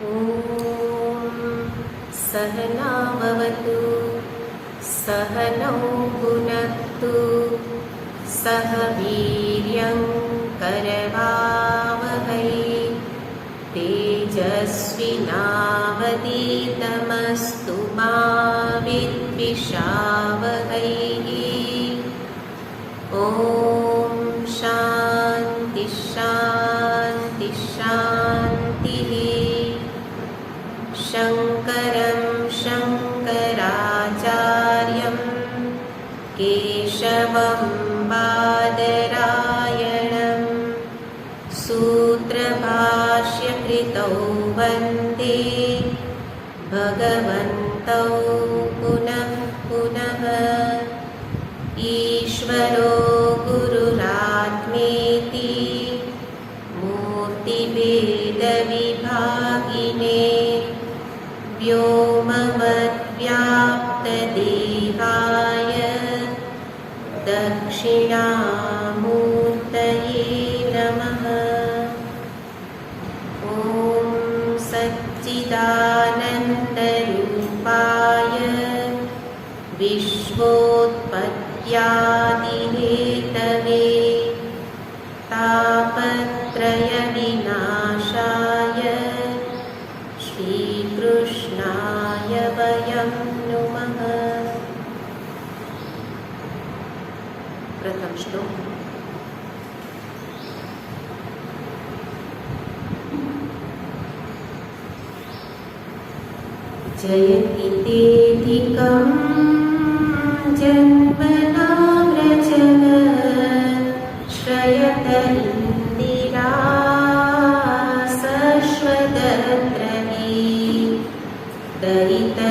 ॐ सहना भवतु सहनौ भुनक्तु सह वीर्यं करवावहै तेजस्विनावधीतमस्तु मा विद्विषावहै। ॐ शान्ति शान्ति शान्तिः। शङ्करं शङ्कराचार्यं केशवं बादरायणं सूत्रभाष्यकृतौ वन्दे भगवन्तौ पुनः पुनः। ईश्वरो गुरुरात्मेति मूर्तिभेदविभागिने व्योमवद्व्याप्तदेहाय दक्षिणामूर्तये नमः। ॐ सच्चिदानन्दरूपाय विश्वोत्पत्त्यादिहेतवे तापत्रयविनाशाय श्रीकृष्णाय वयं नुमः। प्रथम श्लोक। जयति तेऽधिकं जन्मना व्रजः श्रयत इन्दिरा शश्वतद्रवी दयितदृश्यतां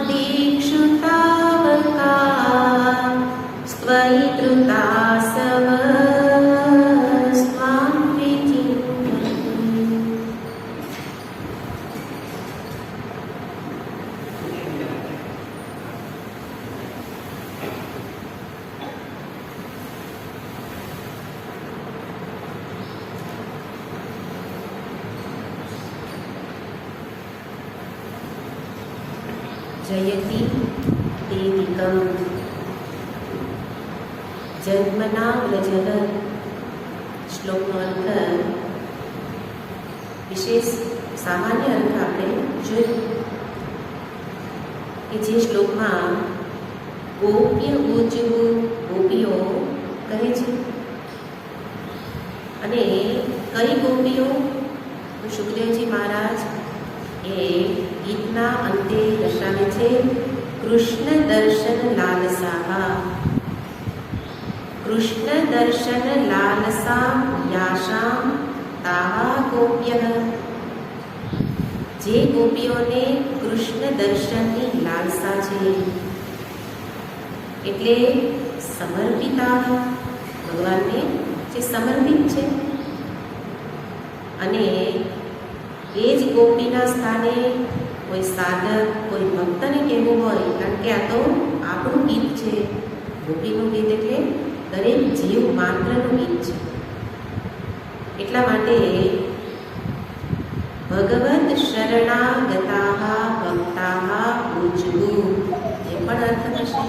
दीक्षु तावका स्त्वयि कृतासव स्वां विचिन्तयन्। जयति तेऽधिकं जन्मना व्रजः। श्लोकનો અર્થ વિશેષ સામાન્ય અર્થ આપણે જોયું કે જે શ્લોકમાં ગોપ્ય ઉજવું ગોપીઓ કહે છે અને કઈ ગોપીઓ સુખદેવજી મહારાજ એ ગીતના અંતે દર્શાવે છે કૃષ્ણ દર્શન લાલસા કૃષ્ણ દર્શન લાલસા યાશામ તાહા ગોપ્યઃ। જે ગોપીઓને કૃષ્ણ દર્શનની લાલસા છે એટલે સમર્પિતા ભગવાનને જે સમર્પિત છે અને એ જ ગોપીના સ્થાને કોઈ સાધક કોઈ ભક્તને કહેવું હોય, કારણ કે આ તો આપણું ગીત છે, ગોપીનું ગીત એટલે દરેક જીવ માત્રનું ગીત છે, એટલા માટે ભગવદ શરણાગતા ભક્તા ઉજવું એ પણ અર્થ થશે।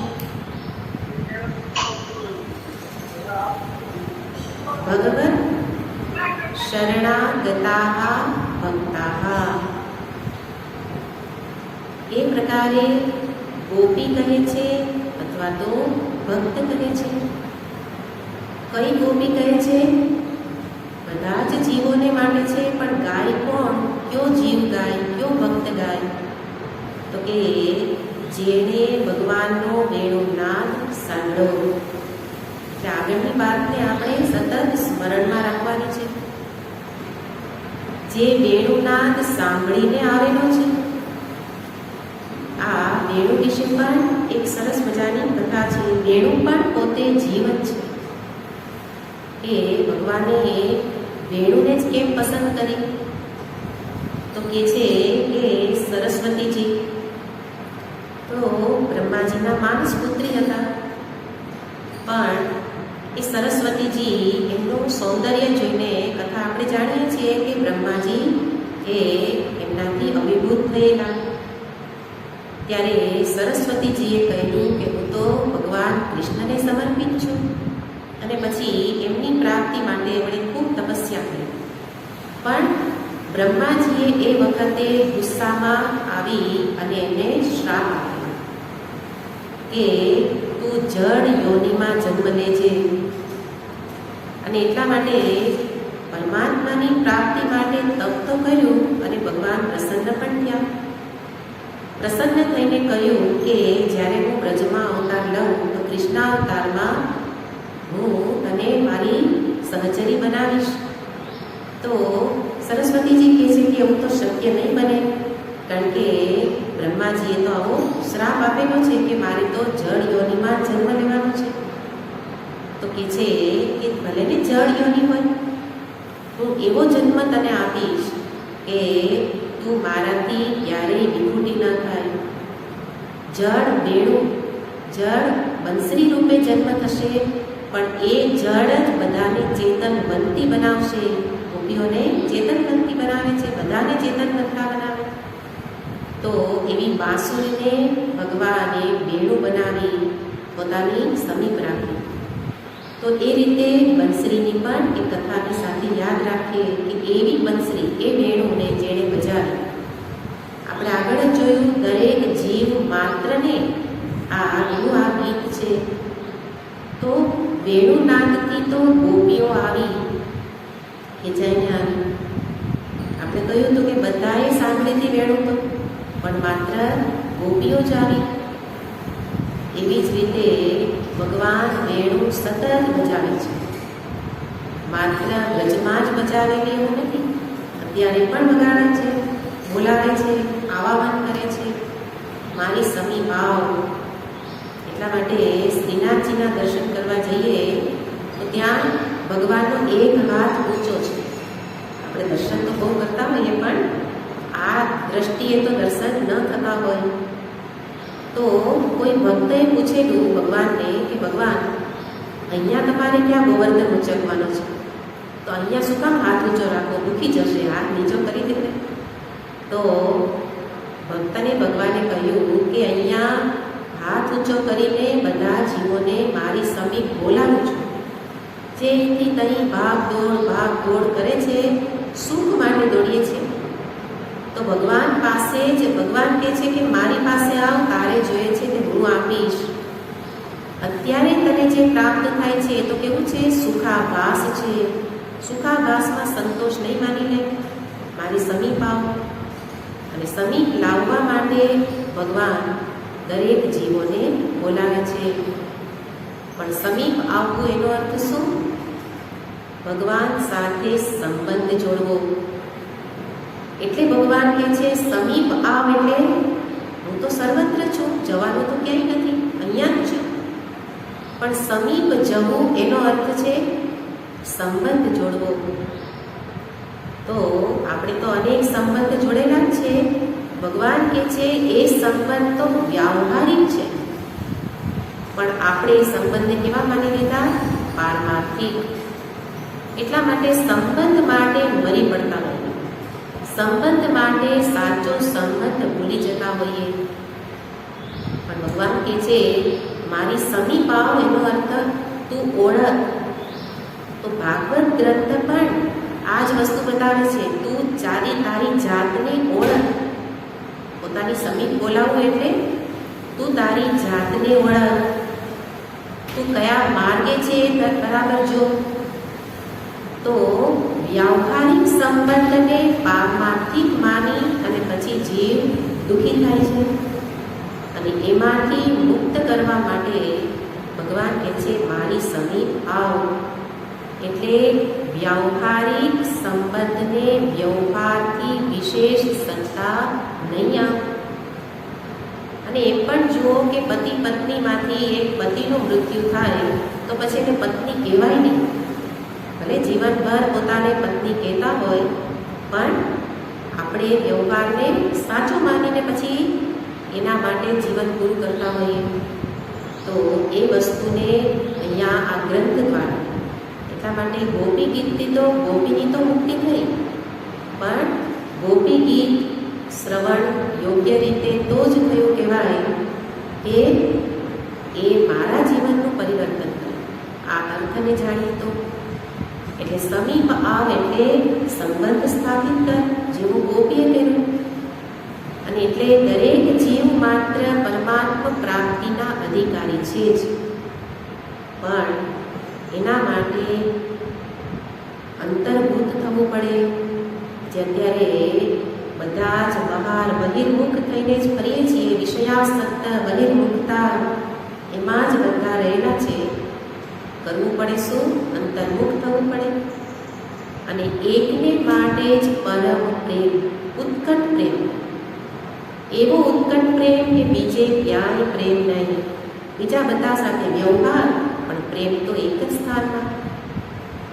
ભગવદ શરણાગતા ભક્તા એ પ્રકારે ગોપી કહે છે અથવા તો ભક્ત કહે છે। કઈ ગોપી કહે છે? બધા જ જીવોને માટે છે, પણ ગાય કોણ? કયો જીવ ગાય, કયો ભક્ત ગાય? તો કે જેણે ભગવાનનો વેણુનાદ સાંભળ્યો। એટલે આગળની વાતને આપણે સતત સ્મરણમાં રાખવાની છે। જે વેણુનાદ સાંભળીને આવેલો છે, આ વેણુ વિશે પણ એક સરસ મજાની કથા છે। વેણુ પણ પોતે જીવન છે। એ ભગવાને વેણુને જ કેમ પસંદ કરી? તો કે છે કે સરસ્વતીજી તો બ્રહ્માજીના માનસ પુત્રી હતા, પણ એ સરસ્વતીજી એમનું સૌંદર્ય જોઈને કથા આપણે જાણીએ છીએ કે બ્રહ્માજી એ એમનાથી અભિભૂત થયેલા. ત્યારે સરસ્વતીજીએ કહ્યું કે હું તો ભગવાન કૃષ્ણને સમર્પિત છું. અને પછી એમની પ્રાપ્તિ માટે એમણે ખૂબ તપસ્યા કરી. પણ બ્રહ્માજીએ એ વખતે ગુસ્સામાં આવી અને એમને શ્રાપ આપ્યો કે તું જળ યોનિમાં જન્મ લેજે. અને એટલા માટે પરમાત્માની પ્રાપ્તિ માટે તપ તો કર્યું અને ભગવાન પ્રસન્ન પણ થયા. પ્રસન્ન થઈને કહ્યું કે જ્યારે હું બ્રજમાં અવતાર લઉં તો કૃષ્ણ અવતારમાં હું તને મારી સહચરી બનાવીશ. તો સરસ્વતીજી કહે છે કે એવું તો શક્ય નહીં બને, કારણ કે બ્રહ્માજીએ તો આવો શ્રાપ આપેલો છે કે મારે તો જળ યોનિમાં જન્મ લેવાનો છે. તો કહે છે કે ભલે ને જળ યોનિ હોય, હું એવો જન્મ તને આપીશ કે તું મારાથી ક્યારેય વિખૂટી ન થાય. જળ વેણું, જળ બંસરી રૂપે જન્મ થશે, પણ એ જળ જ બધાને ચેતનવંતી બનાવશે. ગોપીઓને ચેતનવંતી બનાવે છે, બધાને ચેતનવંતા બનાવે. તો એવી બાંસુરીને ભગવાને વેણું બનાવી પોતાની સમીપ રાખી. તો એ રીતે બંસરીની પણ એ કથાની સાથે યાદ રાખીએ કે એવી બંસરી, એ વેણુને જેણે બજાવી. આપણે આગળ જ જોયું, દરેક જીવ માત્રને એનું આ ગીત છે. તો વેણુનાદથી તો ગોપીઓ આવી ખેંચાઈને આવી. આપણે કહ્યું હતું કે બધાએ સાંભળીથી વેણું તો, પણ માત્ર ગોપીઓ જ આવી. એવી જ રીતે ભગવાન વેણું સતત બજાવે છે. માત્ર બ્રજમાં જ બજાવેલી એવું નથી, અત્યારે પણ વગાડે છે, બોલાવે છે, આવાહન કરે છે, મારી સમીપ આવ. એટલા માટે શ્રીનાથજીના દર્શન કરવા જઈએ તો ત્યાં ભગવાનનો એક હાથ ઊંચો છે. આપણે દર્શન તો બહુ કરતા હોઈએ, પણ આ દ્રષ્ટિએ તો દર્શન ન થતા હોય. તો કોઈ ભક્તએ પૂછેલું ભગવાનને કે ભગવાન, અહીંયા તમારે ક્યાં ગોવર્ધન ઉચકવાનો છે, તો અહીંયા શું કામ હાથ ઊંચો રાખો, દુખી જશે, હાથ નીચો કરી દે. તો ભક્તને ભગવાને કહ્યું કે અહીંયા હાથ ઊંચો કરીને બધા જીવોને મારી સમીપ બોલાવું છું. જે અહીંથી તહીં ભાગ દોડ કરે છે, સુખ માટે દોડીએ છે. તો ભગવાન પાસે જ ભગવાન કહે છે કે મારી પાસે આવ, તારે જોઈએ છે કે હું આપીશ. અત્યારે તને જે પ્રાપ્ત થાય છે એ તો કેવું છે, સુખાભાસ છે. સુખાભાસમાં સંતોષ નહીં માની લે, મારી સમીપ આવ. અને સમીપ લાવવા માટે ભગવાન દરેક જીવોને બોલાવે છે. પણ સમીપ આવવું એનો અર્થ શું? ભગવાન સાથે સંબંધ જોડવો. એટલે ભગવાન કહે છે સમીપ આવ, એટલે હું તો સર્વત્ર છું, જવાનું તો ક્યાંય નથી, અહીંયા જ છું. પણ સમીપ જવું એનો અર્થ છે સંબંધ જોડવો. તો આપણે તો અનેક સંબંધ જોડેલા જ છે. ભગવાન કહે છે એ સંબંધ તો વ્યાવહારિક છે, પણ આપણે એ સંબંધને કેવા માની લીધા? પારમાર્થિક. એટલા માટે સંબંધ માટે મરી પડતા હોઈએ, સંબંધ માટે સાચો સંબંધ ભૂલી જતા હોઈએ. પણ ભગવાન કહે છે મારી સમીપ આવ, એનો અર્થ તું ઓળખ. તો ભાગવત ગ્રંથ પણ આ જ વસ્તુ બતાવે છે, તું તારી જાતને ઓળખ. પોતાની સમીપ બોલાવું એટલે તું તારી જાતને ઓળખ. તું કયા માર્ગે છે બરાબર જો. તો વ્યાવહારિક સંબંધને પારમાર્થિક માની અને પછી જીવ દુઃખી થાય છે. અને એમાંથી મુક્ત કરવા માટે ભગવાન કહે છે મારી સમીપ આવ. એટલે વ્યાવહારિક સંબંધને વ્યવહારથી વિશેષ સત્તા નહીં આપ. અને એ પણ જુઓ કે પતિ પત્નીમાંથી એક પતિનું મૃત્યુ થાય તો પછી એને પત્ની કહેવાય નહીં. ભલે જીવનભર પોતાને પત્ની કહેતા હોય, પણ આપણે વ્યવહારને સાચો માનીને પછી એના માટે જીવન પૂરું કરતા હોઈએ. તો એ વસ્તુને અહીંયા આ ગ્રંથ દ્વારા, એટલા માટે ગોપી ગીતથી તો ગોપીની તો મુક્તિ થઈ, યોગ્ય રીતે તો જ થયું કહેવાય કે એ મારા જીવનનું પરિવર્તન કરે. આ અર્થને જાણીએ તો એટલે સમીપ આવ એટલે સંબંધ સ્થાપિત કર, જેવું ગોપીએ કર્યું. અને એટલે દરેક જીવ માત્ર પરમાત્મા પ્રાપ્તિના અધિકારી છે જ, પણ એના માટે અંતર્ભૂત થવું પડે. જે અત્યારે બધા જ બહાર બહિર્મુખ થઈને જ ફરીએ છીએ, વિષયાસક્ત બહિર્મુખતા એમાં જ બધા રહેલા છે. કરવું પડે શું? અંતર્મુખ થવું પડે. અને એકને માટે જ પરમ પ્રેમ, ઉત્કટ પ્રેમ, એવો ઉત્કટ પ્રેમ કે બીજે ક્યાંય પ્રેમ નહીં. બીજા બધા સાથે વ્યવહાર, પણ પ્રેમ તો એક જ સ્થાનમાં.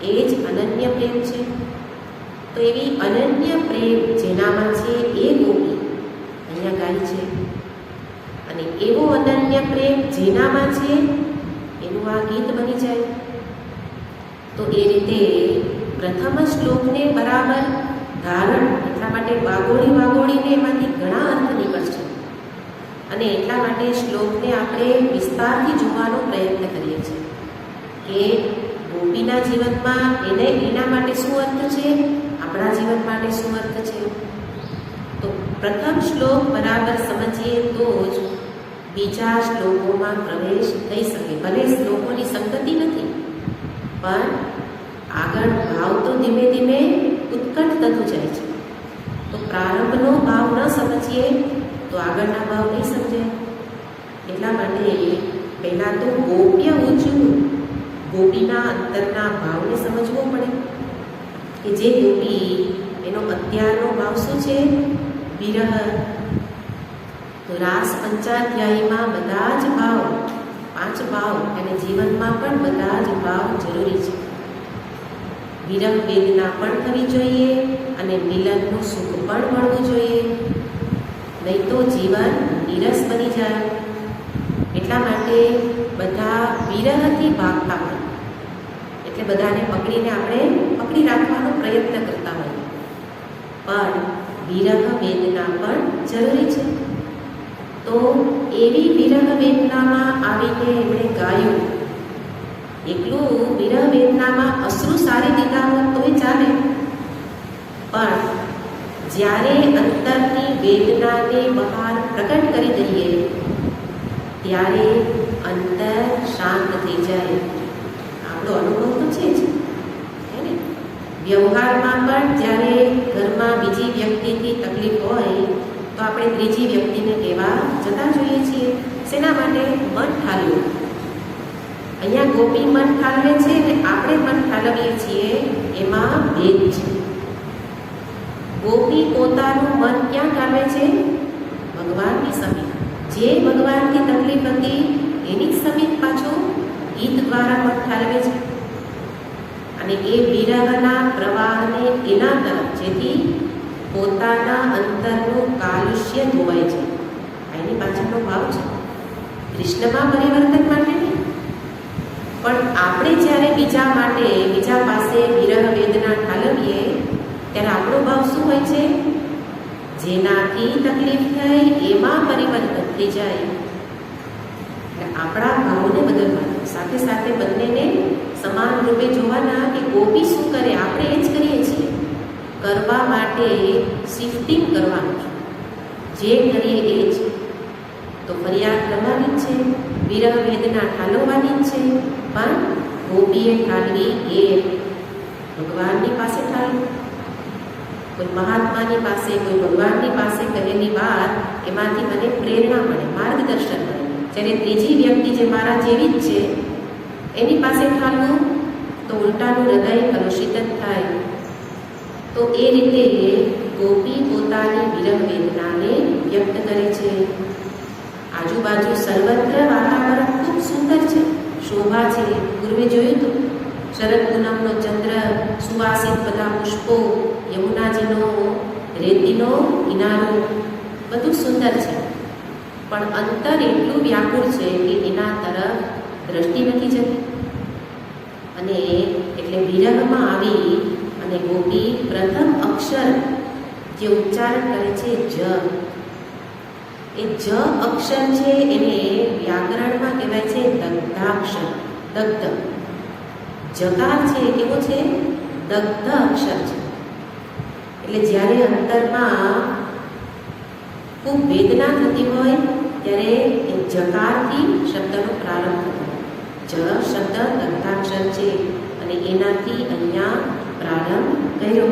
એ જ અનન્ય પ્રેમ છે. તો એવી અનન્ય પ્રેમ જેનામાં છે એ ગોપી અહીંયા ગાય છે. અને એવો અનન્ય પ્રેમ જેનામાં છે એનું આ ગીત બની જાય. તો એ રીતે પ્રથમ શ્લોકને બરાબર ધારણ, એટલા માટે વાગોળીને એમાંથી ઘણા અર્થ નીકળશે. અને એટલા માટે શ્લોકને આપણે વિસ્તારથી જોવાનો પ્રયત્ન કરીએ છીએ કે ગોપીના જીવનમાં એના માટે શું અર્થ છે, આપણા જીવન માટે શું અર્થ છે. તો પ્રથમ શ્લોક બરાબર સમજીએ તો જ બીજા શ્લોકોમાં પ્રવેશ થઈ શકે. ભલે શ્લોકોની સંગતિ નથી, પણ આગળ ભાવ તો ધીમે ધીમે ઉત્કટ થતું જાય છે. તો પ્રારંભનો ભાવ ન સમજીએ તો આગળના ભાવ નહીં સમજાય. એટલા માટે પહેલાં તો ગોપ્ય ઊંચું ગોપીના અંતરના ભાવને સમજવો પડે કે જે ગોપી એનો અત્યારનો ભાવ શું છે? વિરહ. તો રાસ પંચાધ્યાયીમાં બધા જ ભાવ, 5 ભાવ, અને જીવનમાં પણ બધા જ ભાવ જરૂરી છે. વિરહ વેદના પણ થવી જોઈએ અને મિલનનું સુખ પણ મળવું જોઈએ, નહીં તો જીવન નીરસ બની જાય. એટલા માટે બધા વિરહથી ભાગતા હોય, એટલે બધાને પકડીને આપણે પકડી રાખવાનો પ્રયત્ન કરતા હોઈએ, પણ વિરહ વેદના પણ જરૂરી છે. તો એવી વિરહ વેદનામાં આવીને એમણે ગાયું. એકલું વિરહ વેદનામાં અશ્રુ સારી દીધા હોત તોય ચાલે, પણ જ્યારે અંતરની વેદનાને બહાર પ્રગટ કરી દઈએ ત્યારે અંતર શાંત થઈ જાય. આપણો અનુભવ તો છે જ, હે ને? વ્યવહારમાં પણ જ્યારે ઘરમાં બીજી વ્યક્તિથી તકલીફ હોય તો આપણે ત્રીજી વ્યક્તિને કહેવા જતા જોઈએ છીએ. શેના માટે? મન ઠાલવું. અહીંયા ગોપી મન ઠાલવે છે અને આપણે મન ઠાલવીએ છીએ, એમાં ભેદ છે. ગોપી પોતાનું મન ક્યાં ઠાલવે છે? ભગવાનની સમીપ. જે ભગવાનની તકલીફ હતી એની સમીપ પાછો ગીત દ્વારા મન ઠાલવે છે. અને એ વિરહના પ્રવાહને એના તરફ, જેથી પોતાના અંતરનું કાલુષ્ય ધોવાય છે. એની પાછળનો ભાવ છે. કૃષ્ણમાં પરિવર્તન માટે નહીં, પણ આપણે જ્યારે બીજા માટે, બીજા પાસે વિરહ વેદના ઠાલવીએ ત્યારે આપણો ભાવ શું હોય છે? જેનાથી તકલીફ થઈ એમાં પરિવર્તન થઈ જાય. એટલે આપણા ભાવને બદલવાના, સાથે સાથે બંનેને સમાન રૂપે જોવાના કે ગોપી શું કરે આપણે એ જ કરીએ છીએ. કરવા માટે શિફ્ટિંગ કરવાનું છે, જે કરીએ એ જ. તો ફરિયાદ કરવાની જ છે, વિરહ વેદના ઠાલવવાની જ છે, પણ ગોપીએ ઠાલવી એ ભગવાનની પાસે ઠાલવી. કોઈ મહાત્માની પાસે, કોઈ ભગવાનની પાસે કહેલી વાત, એમાંથી મને પ્રેરણા મળે, માર્ગદર્શન મળે. જ્યારે ત્રીજી વ્યક્તિ જે મારા જેવી જ છે એની પાસે ઠાલવું તો ઉલટાનું હૃદય કલુષિત જ થાય. તો એ રીતે ગોપી પોતાની વિરહ વેદનાને વ્યક્ત કરે છે. આજુબાજુ સર્વત્ર વાતાવરણ ખૂબ સુંદર છે, શોભા છે. પૂર્વે જોયું તો શરદ પૂનમનો ચંદ્ર, સુવાસિત બધા પુષ્પો, યમુનાજીનો રેતીનો કિનારો, બધું સુંદર છે. પણ અંતર એટલું વ્યાકુળ છે કે એના તરફ દ્રષ્ટિ નથી જતી. અને એટલે વિરહમાં આવી અને ગોપી પ્રથમ અક્ષર જે ઉચ્ચારણ કરે છે જ, એ જ અક્ષર છે એને વ્યાકરણમાં કહેવાય છે દગ્ધાક્ષર. દગ્ધ. જકાર છે એ કેવો છે? દગ્ધ અક્ષર છે. એટલે જ્યારે અંતરમાં ખૂબ વેદના થતી હોય ત્યારે એ જકારથી શબ્દનો પ્રારંભ થતો. જ શબ્દ દગ્ધાક્ષર છે અને એનાથી અહીંયા પ્રારંભ કર્યો.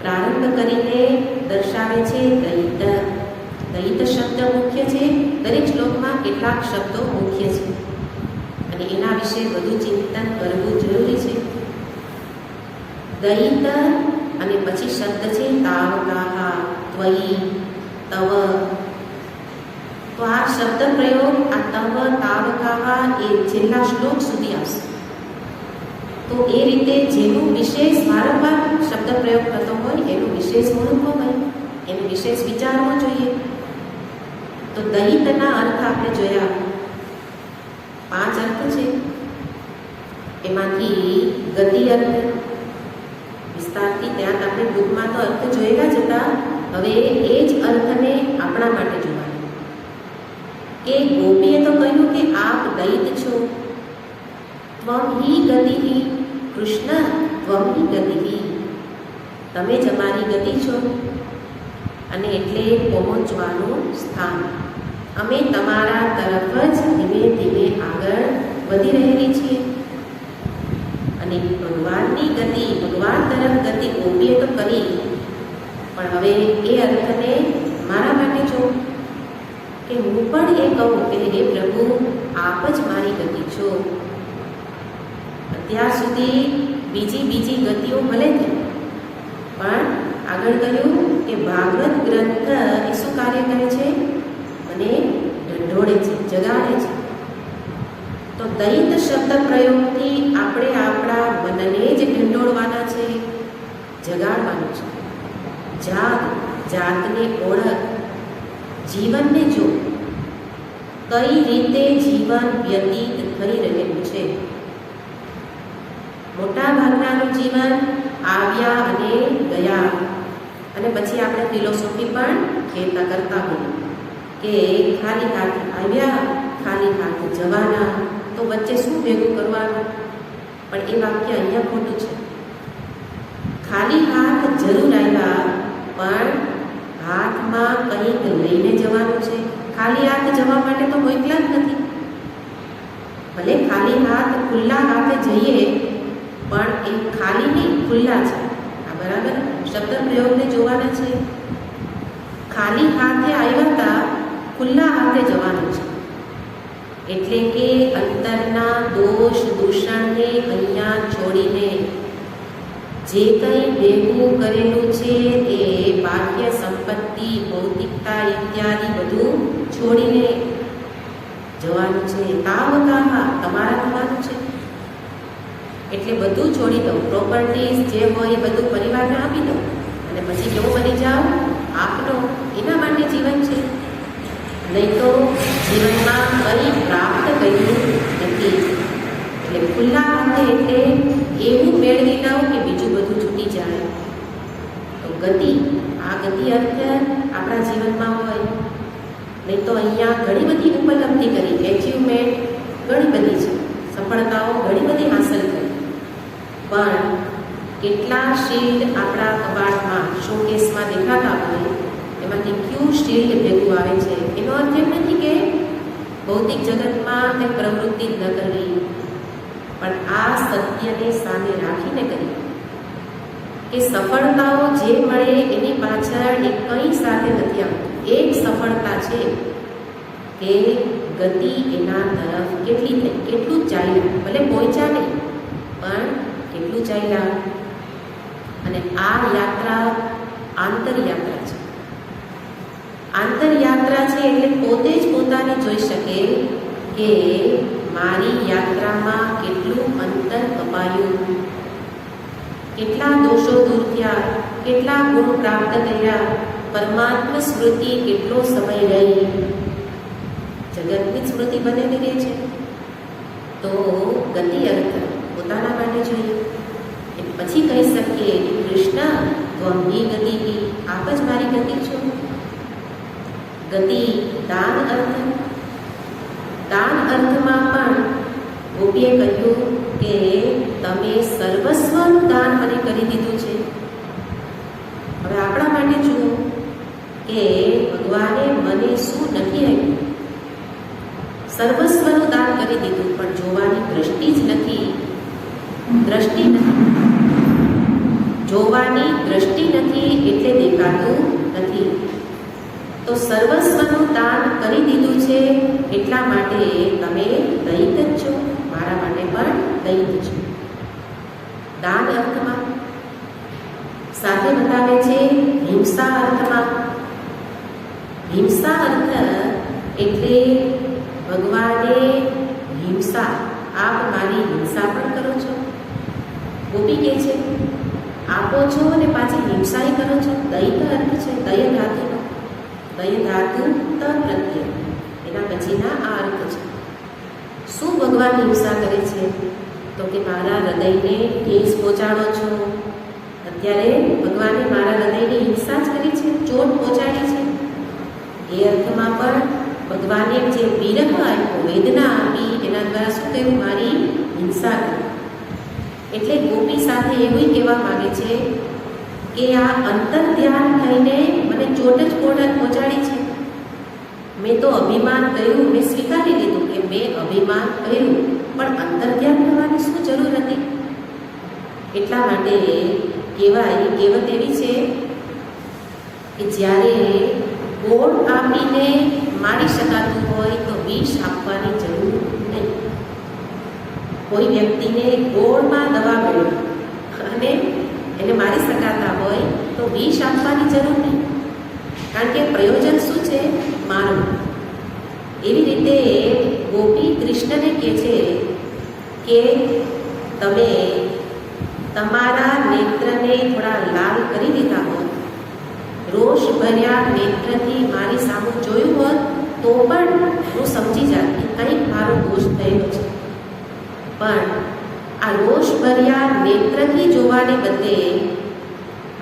પ્રારંભ કરીને દર્શાવે છે દૈત. દૈત શબ્દ મુખ્ય છે. દરેક શ્લોકમાં કેટલાક શબ્દો મુખ્ય છે અને એના વિશે વધુ ચિંતન કરવું જરૂરી છે. દૈત અને પછી શબ્દ છે તાવકાહ, ત્વયી, તવ. તો આ શબ્દ પ્રયોગ આ તવ, તાવકાહ એ છેલ્લા શ્લોક સુધી આવશે. તો એ રીતે જેનું વિશેષ વારંવાર શબ્દ પ્રયોગ થતો હોય એનું વિશેષ મહત્વ હોય, એનું વિશેષ વિચારવું જોઈએ. તો દૈતના અર્થ આપણે જોયા. 5 અર્થ છે. એમાંથી ગતિ અર્થ વિસ્તારથી ત્યાં આપણે ટૂંકમાં તો અર્થ જોયેલા જ હતા. હવે એ જ અર્થને આપણા માટે જોવાનું કે ગોપીએ તો કહ્યું કે આપ દૈત છો. ત્વમ હિ ગતિ, કૃષ્ણ ત્વમ હિ ગતિ, તમે જ અમારી ગતિ છો અને એટલે પહોંચવાનું સ્થાન. અમે તમારા તરફ જ ધીમે ધીમે આગળ વધી રહેલી છીએ. અને ભગવાનની ગતિ, ભગવાન તરફ ગતિ ગોપીએ તો કરી, પણ હવે એ અર્થને મારા માટે જો કે હું પણ એ કહું કે હે પ્રભુ આપ જ મારી ગતિ છો. અત્યાર સુધી બીજી ગતિઓ ભલે થઈ, પણ આગળ કહ્યું કે ભાગવત ગ્રંથ એ શું કાર્ય કરે છે? મને ઢંઢોળે છે, જગાડે છે. તો દૈત શબ્દ પ્રયોગથી આપણે આપણા મનને જ ઢંઢોળવાના છે, જગાડવાનું છે. જાગ, જાતને ઓળખ, જીવનને જો કઈ રીતે જીવન વ્યતીત થઈ રહેલું છે. મોટા ભાગનાનું જીવન આવ્યા અને ગયા, અને પછી આપણે ફિલોસોફી પણ કરતા હોઈએ કે ખાલી હાથ આવ્યા, ખાલી હાથ જવાના, તો વચ્ચે શું ભેગું કરવાનું? પણ એ વાક્ય અહીંયા ખોટું છે. ખાલી હાથ જરૂર આવ્યા, પણ હાથમાં કંઈક લઈને જવાનું છે. ખાલી હાથ જવા માટે તો મોકલા જ નથી. ભલે ખાલી હાથ ખુલ્લા હાથે જઈએ, પણ એ ખાલી નહીં, ખુલ્લા છે. આ બરાબર શબ્દ પ્રયોગને જોવાના છે. ખાલી હાથે આવ્યા હતા, ખુલ્લા હાથે જવાનું છે. એટલે કે અંતરના દોષ દૂષણને અહીંયા છોડીને જે કંઈ ભેગું કરેલું છે એ બાહ્ય સંપત્તિ, ભૌતિકતા ઇત્યાદિ બધું છોડીને જવાનું છે. તાવકાહ, તમારા થવાનું છે. એટલે બધું છોડી દો. પ્રોપર્ટીઝ જે હોય એ બધું પરિવારને આપી દો અને પછી કેવો બની જાઓ? આપનો. એના માટે જીવન છે. નહીં તો જીવનમાં કંઈ પ્રાપ્ત કર્યું નથી. એટલે ખુલ્લા હાથે એટલે એવું મેળવી લાવો કે બીજું બધું છૂટી જાય. તો ગતિ, આ ગતિ અર્થ આપણા જીવનમાં હોય. નહીં તો અહીંયા ઘણી બધી ઉપલબ્ધિ કરી, એચિવમેન્ટ ઘણી બધી છે, સફળતાઓ ઘણી બધી હાંસલ કરી, પણ કેટલા શિલ્ડ આપણા કબાટમાં, શોકેસમાં દેખાતા હોય એમાંથી કયું શિલ્ડ ભેગું આવે છે? એનો અર્થ એમ નથી કે ભૌતિક જગતમાં કંઈ પ્રવૃત્તિ જ ન કરવી, પણ આ સત્યને સામે રાખીને કરી કે સફળતાઓ જે મળે એની પાછળ એ કંઈ સાથે નથી આવતું. એક સફળતા છે કે ગતિ એના તરફ કેટલી થઈ, કેટલું ચાલ્યા. ભલે પહોંચ્યા નહીં, પણ કેટલું ચાલ્યા. અને આ યાત્રા આંતરયાત્રા છે. આંતરયાત્રા છે એટલે પોતે જ પોતાને જોઈ શકે કે મારી યાત્રામાં કેટલું અંતર કપાયું, કેટલા દોષો દૂર થયા, કેટલા ગુણ પ્રાપ્ત કર્યા, પરમાત્મા સ્મૃતિ કેટલો સમય રહી. જગતની સ્મૃતિ બનેલી રહે છે. તો ગતિ અર્થ પોતાના માટે જોઈએ. પછી કહી શકીએ કૃષ્ણ ત્વમ હિ ગતિ, આપ જ મારી ગતિ છો. ગતિ દાન અર્થ. દાન અર્થમાં પણ ગોપીએ કહ્યું કે તમે સર્વસ્વનું દાન મને કરી દીધું છે. હવે આપણા માટે જુઓ કે ભગવાને મને શું નથી આપ્યું. સર્વસ્વનું દાન કરી દીધું, પણ જોવાની દ્રષ્ટિ જ નથી. દ્રષ્ટિ નથી, જોવાની દ્રષ્ટિ નથી એટલે દેખાતું નથી. તો સર્વસ્વનું દાન કરી દીધું છે એટલા માટે તમે દૈત જ છો, મારા માટે પણ દૈત છો. દાન અર્થમાં સાથે બતાવે છે હિંસા અર્થમાં. હિંસા અર્થ એટલે ભગવાને હિંસા, આપ મારી હિંસા પણ કરો છો. ગોપી કહે છે આપો છો અને પાછી હિંસાય કરો છો. દૈત અર્થ છે દય ધાતુનો. દય ધાતુ ત પ્રત્યય, એના પછીના આ અર્થ છે. શું ભગવાન હિંસા કરે છે? તો કે મારા હૃદયને ઠેસ પહોંચાડો છો. અત્યારે ભગવાને મારા હૃદયની હિંસા જ કરી છે, ચોટ પહોંચાડી છે. એ અર્થમાં પણ ભગવાને જે વિરહ આપ્યો, વેદના આપી, એના દ્વારા શું કહ્યું? મારી હિંસા કરી. એટલે ગોપી સાથે એવું કહેવા માંગે છે કે આ અંતર ધ્યાન થઈને મને ચોટ જ પહોંચાડી છે. મેં તો અભિમાન કર્યું, મેં સ્વીકારી લીધું કે મેં અભિમાન કર્યું, પણ અંતર ધ્યાન થવાની શું જરૂર હતી? એટલા માટે કહેવત એવી છે કે જ્યારે ગોળ આપીને મારી શકાતું હોય તો વિષ આપવાની જરૂર નહીં. કોઈ વ્યક્તિને ગોળમાં દવા મેળવી અને એને મારી શકાતા હોય તો વિષ આપવાની જરૂર નહીં, કારણ કે પ્રયોજન શું છે? મારું. એવી રીતે ગોપી કૃષ્ણને કહે છે કે તમે તમારા નેત્રને થોડા લાલ કરી દીધા હોત, રોષ ભર્યા નેત્રથી મારી સામે જોયું હોત તો પણ હું સમજી જાત કે કંઈક મારો દોષ થયેલો છે. પણ આ રોષ ભર્યા નેત્રથી જોવાને બદલે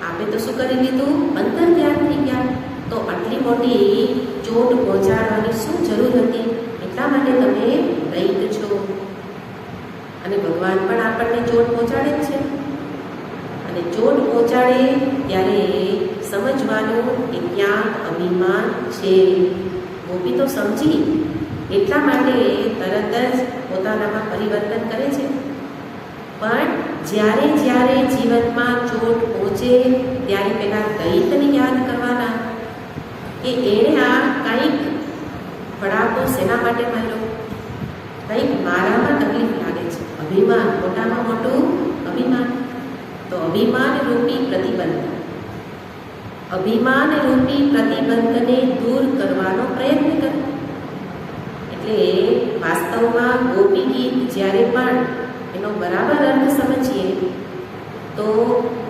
આપે તો શું કરી લીધું? અંતર ધ્યાન થઈ ગયા. તો આટલી મોટી ચોટ પહોંચાડવાની શું જરૂર હતી? એટલા માટે તમે દૈત છો. અને ભગવાન પણ આપણને ચોટ પહોંચાડે જ છે. અને ચોટ પહોંચાડે ત્યારે સમજવાનું કે ક્યાંક અભિમાન છે. ગોપી તો સમજી, એટલા માટે તરત જ પોતાનામાં પરિવર્તન કરે છે. પણ જ્યારે જ્યારે જીવનમાં ચોટ પહોંચે ત્યારે પેલા દૈતને યાદ કરવાના કે એણે આ કંઈક ફડાકો શેના માટે માર્યો? કંઈક મારામાં તકલીફ લાગે છે. અભિમાન, મોટામાં મોટું અભિમાન. તો અભિમાન રૂપી પ્રતિબંધ, અભિમાન રૂપી પ્રતિબંધને દૂર કરવાનો પ્રયત્ન કરો. એટલે વાસ્તવમાં ગોપી ગીત જ્યારે પણ એનો બરાબર અર્થ સમજીએ તો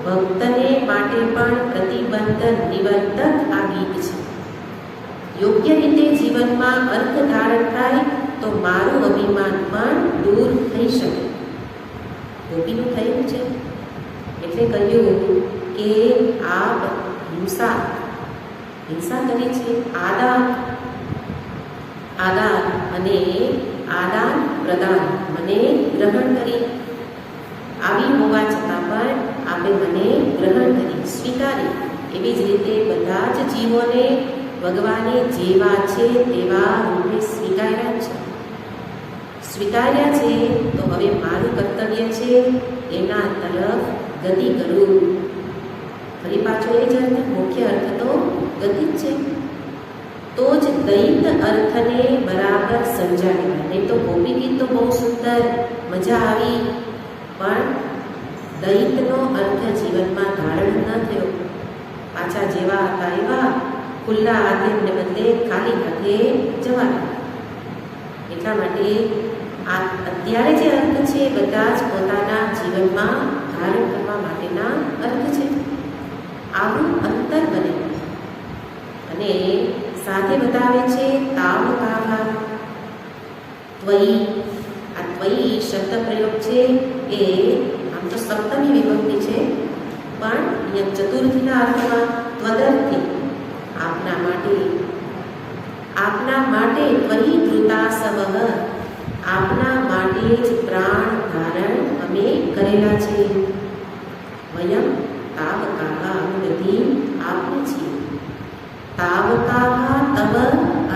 ભક્તને માટે પણ પ્રતિબંધ નિવર્તક આ ગીત છે. યોગ્ય રીતે જીવનમાં અર્થ ધારણ થાય તો મારું અભિમાન પણ દૂર થઈ શકે. ગોપીનું થયું છે એટલે કહ્યું કે આપ હિંસા કરી છે. આદાન અને આદાન પ્રદાન મને ગ્રહણ કરી. આવી હોવા છતાં પણ આપે મને ગ્રહણ કરી, સ્વીકારી. એવી જ રીતે બધા જ જીવોને ભગવાને જેવા છે તેવા રૂપે સ્વીકાર્યા છે. તો હવે મારું કર્તવ્ય છે એના તરફ ગતિ કરું. ફરી પાછો એ જ અર્થ, મુખ્ય અર્થ તો ગતિ જ છે. તો જ દૈત અર્થને બરાબર સમજાવ્યા. નહીં તો ગોપી ગીત તો બહુ સુંદર, મજા આવી, પણ દૈતનો અર્થ જીવનમાં ધારણ ન થયો. પાછા જેવા હતા એવા ખુલ્લા હાથે બદલે ખાલી હાથે જવા. એટલા માટે આ અત્યારે જે અર્થ છે બધા જ પોતાના જીવનમાં ધારણ કરવા માટેના અર્થ છે. આવું અંતર બને. અને સાથે બતાવે છે તાવ કાવા ત્વયી. આ ત્વયી શબ્દ પ્રયોગ છે એ આમ તો સપ્તમી વિભક્તિ છે, પણ અહીંયા ચતુર્થીના અર્થમાં ત્વદર્થી, આપના માટે. આપના માટે ત્વયી ધૃતાસવઃ, આપના માટે જ પ્રાણ ધારણ અમે કરેલા છે. વયમ તાવકાહ, અમે બધી આપની છીએ. તાવકાહ તવ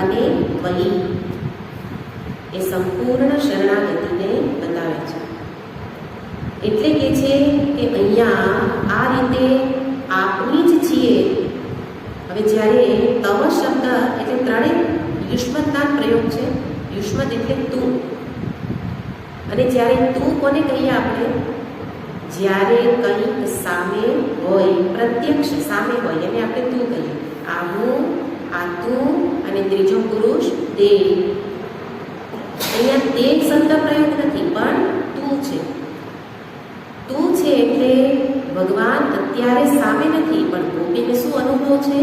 અને ત્વયી, એ સંપૂર્ણ શરણાગતિને બતાવે છે. એટલે કે છે કે અહીંયા આ રીતે આપની જ છીએ. હવે જ્યારે તવ શબ્દ એટલે ત્રણેય યુષ્મતના પ્રયોગ છે. યુષ્મત એટલે તું. અને જ્યારે તું કોને કહીએ આપણે? જ્યારે કંઈક સામે હોય, પ્રત્યક્ષ સામે હોય એને આપણે તું કહીએ. આ હું, આ તું અને ત્રીજો પુરુષ તે. અહીંયા તે શબ્દ પ્રયોગ નથી, પણ તું છે. તું છે એટલે ભગવાન અત્યારે સામે નથી, પણ ગોપીને શું અનુભવ છે?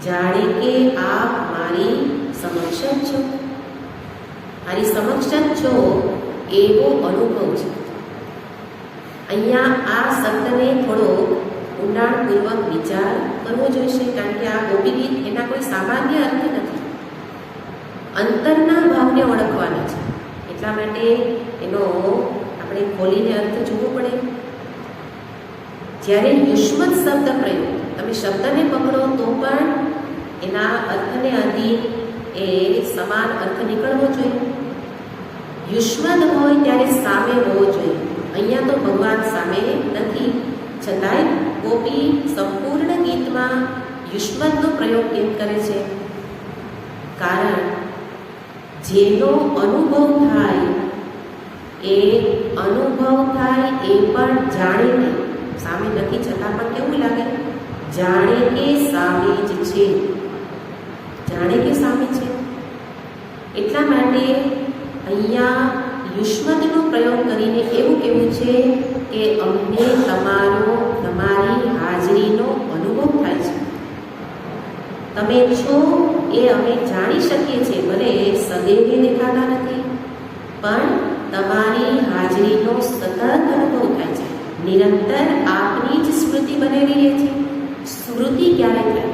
જાણે કે આપ મારી સમક્ષ જ છો, મારી સમક્ષ જ છો એવો અનુભવ છે. અહીંયા આ શબ્દને થોડો ઊંડાણપૂર્વક વિચાર કરવો જોઈશે, કારણ કે આ ગોપી ગીત એના કોઈ સામાન્ય અર્થ નથી, અંતરના ભાવને ઓળખવાના છે. એટલા માટે એનો આપણે ખોલીને અર્થ જોવો પડે. જ્યારે યુષ્મત શબ્દ પ્રયોગ, તમે શબ્દને પકડો તો પણ એના અર્થને આધીન એ સમાન અર્થ નીકળવો જોઈએ. યુષ્મદ હોય ત્યારે સામે હોવો જોઈએ. અહીંયા તો ભગવાન સામે નથી, છતાંય ગોપી સંપૂર્ણ ગીતમાં યુષ્મદનો પ્રયોગ કેમ કરે છે? કારણ જેનો અનુભવ થાય એ પણ જાણીને, સામે નથી છતાં પણ કેવું લાગે? જાણે કે સામે જ છે, જાણે કે સામે છે. એટલા માટે અહીંયા યુષ્મદનો પ્રયોગ કરીને એવું કહેવું છે કે અમને તમારી હાજરીનો અનુભવ થાય છે. તમે છો એ અમે જાણી શકીએ છીએ, ભલે સદૈવે દેખાતા નથી, પણ તમારી હાજરીનો સતત અનુભવ થાય છે. નિરંતર આપની જ સ્મૃતિ બનેલી રહે છે. સ્મૃતિ ક્યારે થાય?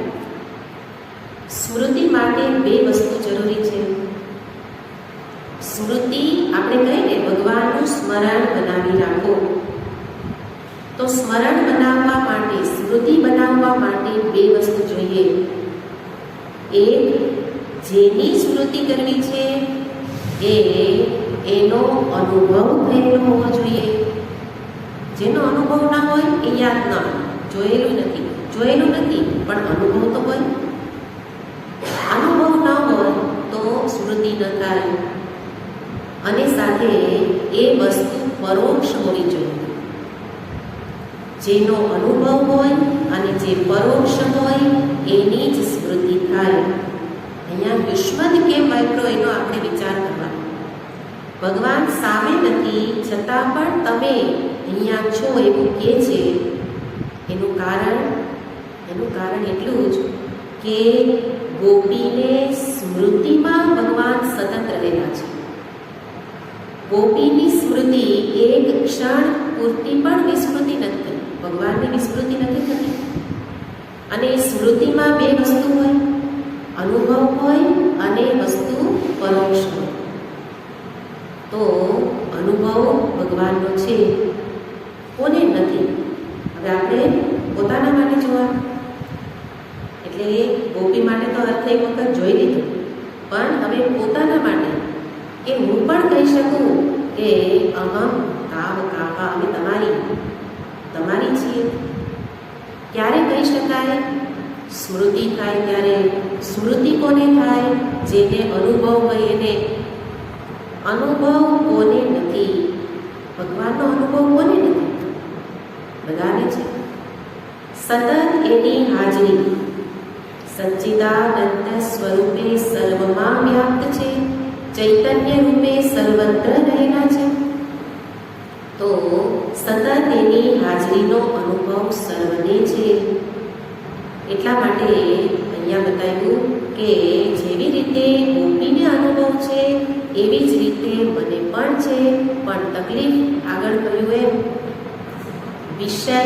સ્મૃતિ માટે બે વસ્તુ જરૂરી છે. સ્મૃતિ આપણે કહીએ ને, ભગવાનનું સ્મરણ બનાવી રાખો. તો સ્મરણ બનાવવા માટે, સ્મૃતિ બનાવવા માટે બે વસ્તુ જોઈએ. એક, જેની સ્મૃતિ કરવી છે એનો અનુભવ થયેલો હોવો જોઈએ. જેનો અનુભવ ના હોય એ યાદ ન હોય. જોયેલું નથી પણ અનુભવ તો હોય. અનુભવ ન હોય તો સ્મૃતિ ન થાય. અને સાથે એ વસ્તુ પરોક્ષ હોવી જોઈએ. જેનો અનુભવ હોય અને જે પરોક્ષ હોય એની જ સ્મૃતિ થાય. અહીંયા યુષ્મદ કેમ વાપર્યો એનો આપણે વિચાર કરવાનો. ભગવાન સામે નથી છતાં પણ તમે અહીંયા છો એવું કહે છે. એનું કારણ એટલું જ કે ગોપીને સ્મૃતિમાં ભગવાન સતત રહેલા છે. ગોપીની સ્મૃતિ એક ક્ષણ પૂરતી પણ વિસ્મૃતિ નથી. ભગવાનની વિસ્મૃતિ નથી થતી. અને સ્મૃતિમાં બે વસ્તુ હોય, અનુભવ હોય અને વસ્તુ પરોક્ષ હોય. તો અનુભવ ભગવાનનો છે, કોને નથી? હવે આપણે પોતાના માટે જોવાનું. એટલે ગોપી માટે તો અર્થ એક વખત જોઈ લીધો, પણ હવે પોતાના માટે કે હું પણ કહી શકું કે અહમ કાવ કાવા, અમે તમારી છીએ. ક્યારે કહી શકાય? સ્મૃતિ થાય ત્યારે. સ્મૃતિ કોને થાય? જેને અનુભવ હોય એને. અનુભવ કોને નથી? ભગવાનનો અનુભવ કોને નથી? બધાને છે. સતત એની હાજરી સચ્ચિદાનંદ સ્વરૂપે સર્વમાં વ્યાપ્ત છે. ચૈતન્ય રૂપે સર્વત્ર રહેલા છે. તો સતત એની હાજરીનો અનુભવ સર્વને છે. એટલા માટે અહીંયા બતાવ્યું કે જેવી રીતે ગોપીને અનુભવ છે એવી જ રીતે મને પણ છે. પણ તકલીફ આગળ કહ્યું એમ વિષય,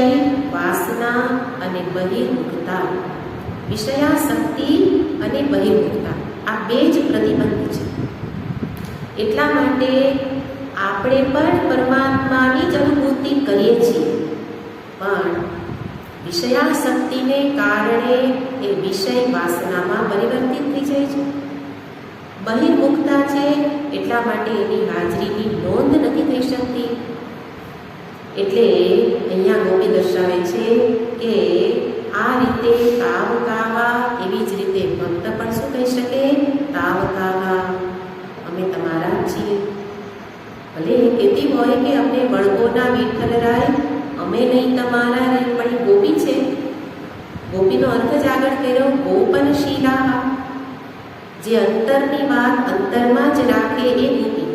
વાસના અને બહિર્મુખતા, વિષયાસક્તિ અને બહિર્મુખતા. આ બે જ પ્રતિબંધ છે. એટલા માટે આપણે પણ પરમાત્માની જ અનુભૂતિ કરીએ છીએ, પણ વિષયાસક્તિને કારણે એ વિષય વાસનામાં પરિવર્તિત થઈ જાય છે. બહિર્મુખતા છે એટલા માટે એની હાજરીની નોંધ નથી થઈ શકતી. એટલે અહીંયા ગોપી દર્શાવે છે કે આ રીતે તાવ કાવા, એવી જ રીતે ભક્ત પણ શું કહી શકે? તાવ કાવા, અમે તમારા છીએ. ભલે એ કહેતી હોય કે અમને વળગોના વિઠ્ઠલરાય, અમે નહીં તમારા રે, પણ એ ગોપી છે. ગોપીનો અર્થ જ આગળ કર્યો, ગોપનશીલા, જે અંતરની વાત અંતરમાં જ રાખે એ ગોપી.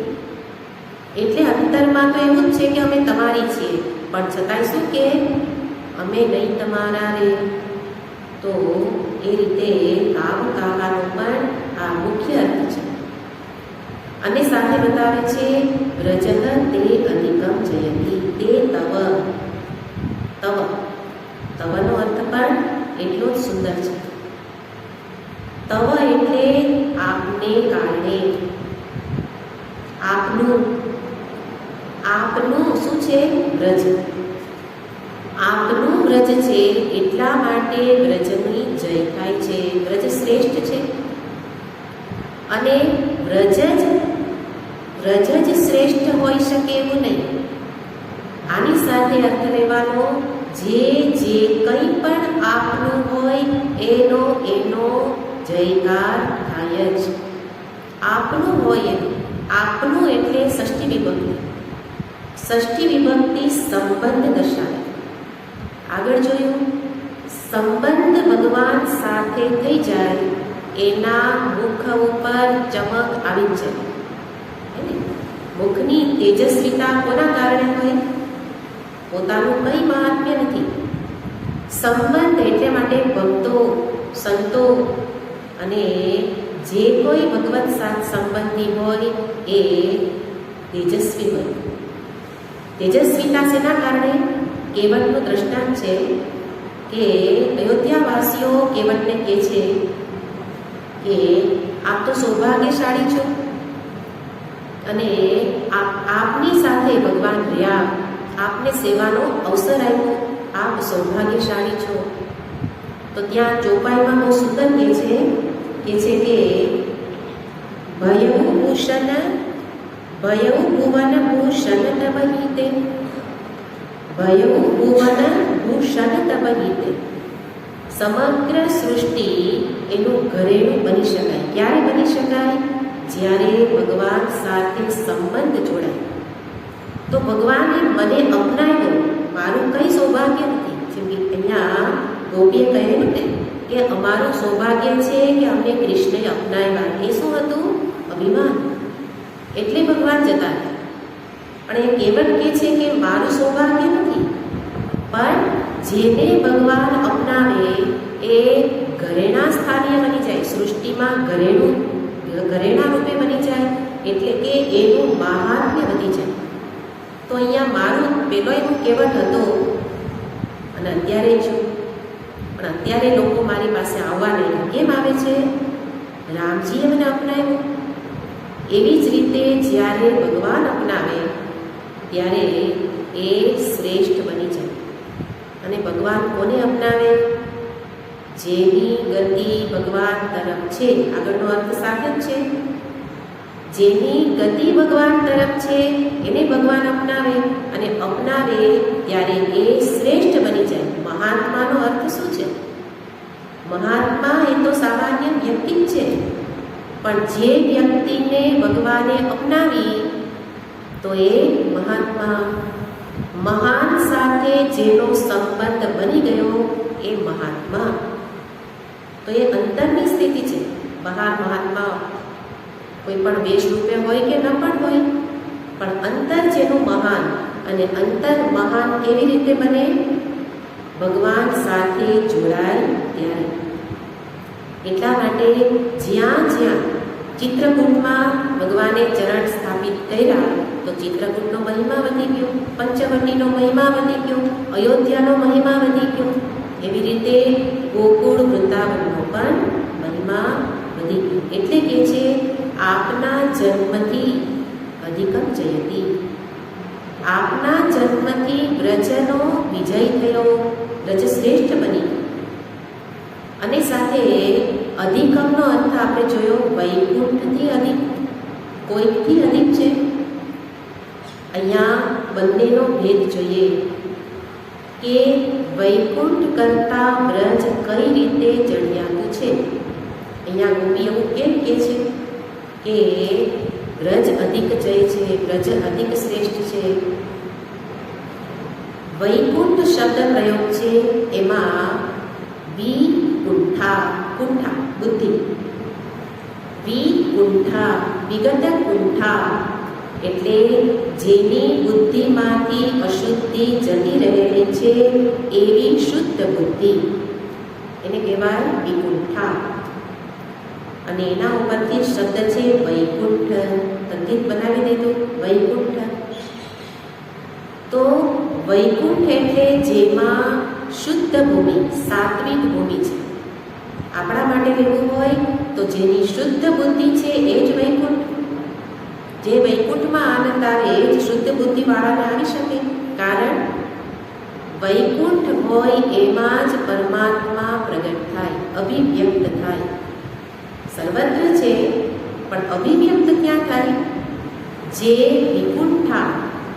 એટલે અંતરમાં તો એવું જ છે કે અમે તમારી છીએ, પણ છતાંય શું કે અમે નહીં તમારા રે. તો એ રીતે તાવ કાવાનો પણ આ મુખ્ય અર્થ છે. અને સાથે બતાવે છે વ્રજઃ તે અધિકમ જયતિ, તે તવ. તવ, તવનો અર્થ પણ એટલો જ સુંદર છે. તવ એટલે આપને કારણે, આપનું. આપનું શું છે? વ્રજ. આપનું વ્રજ છે એટલા માટે વ્રજની જય થાય છે. વ્રજ શ્રેષ્ઠ છે અને વ્રજ જ શ્રેષ્ઠ હોઈ શકે એવું નહીં. આની સાથે અર્થ લેવાનો, જે કંઈ પણ આપનું હોય એનો જયકાર થાય જ. આપનું હોય એનું. આપનું એટલે ષષ્ઠી વિભક્તિ. ષષ્ઠી વિભક્તિ સંબંધ દર્શાવે. આગળ જોયું, સંબંધ ભગવાન સાથે થઈ જાય, એના મુખ ઉપર ચમક આવી જ જાય. મુખની તેજસ્વીતા કોના કારણે હોય? પોતાનું કંઈ મહાત્મ્ય નથી. સંબંધ એટલે માટે ભક્તો, સંતો અને જે કોઈ ભગવત સાથ સંબંધી હોય એ તેજસ્વી હોય. તેજસ્વીતા શેના કારણે? કેવટનું દ્રષ્ટાંત છે કે અયોધ્યાવાસીઓ કેવટને કહે છે કે આપ તો સૌભાગ્યશાળી છો અને આપની સાથે ભગવાન રહ્યા, આપને સેવાનો અવસર આવ્યો, આપ સૌભાગ્યશાળી છો. તો ત્યાં ચોપાઈમાં બહુ સુંદર કહે છે કે ભયઉ ભૂષણ ભૂષણ તબહિતે, ભયઉ ભુવન ભૂષણ તબહિતે. સમગ્ર સૃષ્ટિ એનું ઘરેણું બની શકાય. ક્યારે બની શકાય? જ્યારે ભગવાન સાથે સંબંધ જોડાય. તો ભગવાને મને અપનાવ્યો, મારું કંઈ સૌભાગ્ય નથી. જેમ કે અહીંયા ગોપીએ કહ્યું ને કે અમારું સૌભાગ્ય છે કે અમને કૃષ્ણએ અપનાવ્યા. એ શું હતું? અભિમાન. એટલે ભગવાન જતા હતા. પણ એ કેવળ કહે છે કે મારું સૌભાગ્ય નથી, પણ જેને ભગવાન અપનાવે એ ઘરેણા સ્થાનીય બની જાય, સૃષ્ટિમાં ઘરેણા રૂપે બની જાય, એટલે કે એનું મહાત્મ્ય વધી જાય. તો અહીંયા મારું પેલો એવું કહેવત હતો અને અત્યારે છું, પણ અત્યારે લોકો મારી પાસે આવવા નહીં. કેમ આવે છે? રામજીએ મને અપનાવ્યું. એવી જ રીતે જ્યારે ભગવાન અપનાવે ત્યારે એ શ્રેષ્ઠ બની જાય. અને ભગવાન કોને અપનાવે? જેની ગતિ ભગવાન તરફ છે. આગળનો અર્થ સાથે જ છે. જેની ગતિ ભગવાન તરફ છે એને ભગવાન અપનાવે, અને અપનાવે ત્યારે એ શ્રેષ્ઠ બની જાય. મહાત્માનો અર્થ શું છે? મહાત્મા એ તો સામાન્ય વ્યક્તિ જ છે, પણ જે વ્યક્તિને ભગવાને અપનાવી તો એ મહાત્મા. મહાન સાથે જેનો સંબંધ બની ગયો એ મહાત્મા. તો એ અંતરની સ્થિતિ છે. બહાર મહાત્મા કોઈ પણ વેશ રૂપે હોય કે ન પણ હોય, પણ અંતર જેનું મહાન. અને અંતર મહાન કેવી રીતે બને? ભગવાન સાથે જોડાય ત્યારે. એટલા માટે જ્યાં ચિત્રકૂટમાં ભગવાને ચરણ સ્થાપિત કર્યા તો ચિત્રકૂટનો મહિમા વધી ગયો, પંચવટીનો મહિમા વધી ગયો, અયોધ્યાનો મહિમા વધી ગયો. એવી રીતે ગોકુળ વૃંદાવનનો પણ મહિમા વધી ગયો. એટલે કે છે આપના જન્મથી અધિકમ જયતિ, આપના જન્મથી બ્રજનો વિજય થયો, બ્રજ શ્રેષ્ઠ બની. અને સાથે અધિકમનો અર્થ આપણે જોયો વૈકુંઠથી અધિક, કોઈકથી અધિક છે. અહીંયા બંનેનો ભેદ જોઈએ કે વૈકુંઠ કરતા બ્રજ કઈ રીતે જડિયાતું છે. અહીંયા ગોપી એવું કેમ કહે છે કે બ્રજ અધિક જય છે, બ્રજ અધિક શ્રેષ્ઠ છે. વૈકુંઠ શબ્દ પ્રયોગ છે એમાં વિકુંઠા, કુંઠા બુદ્ધિ, વિકુંઠા વિગત કુંઠા એટલે જેની બુદ્ધિમાંથી અશુદ્ધિ જતી રહેલી છે એવી શુદ્ધ બુદ્ધિ, એને કહેવાય વિકુંઠા. અને એના ઉપરથી શબ્દ છે વૈકુંઠ, તદ્ધિત બનાવી દીધું વૈકુંઠ. તો વૈકુંઠ એટલે જેમાં શુદ્ધ ભૂમિ, સાત્વિક ભૂમિ છે. આપણા માટે લેવું હોય તો જેની શુદ્ધ બુદ્ધિ છે એ જ વૈકુંઠ. જે વૈકુંઠમાં આનંદ આવે એ જ શુદ્ધ બુદ્ધિવાળાને આવી શકે. કારણ વૈકુંઠ હોય એમાં જ પરમાત્મા પ્રગટ થાય, અભિવ્યક્ત થાય. સર્વત્ર છે પણ અભિવ્યક્ત ક્યાં થાય? જે વિકુંઠા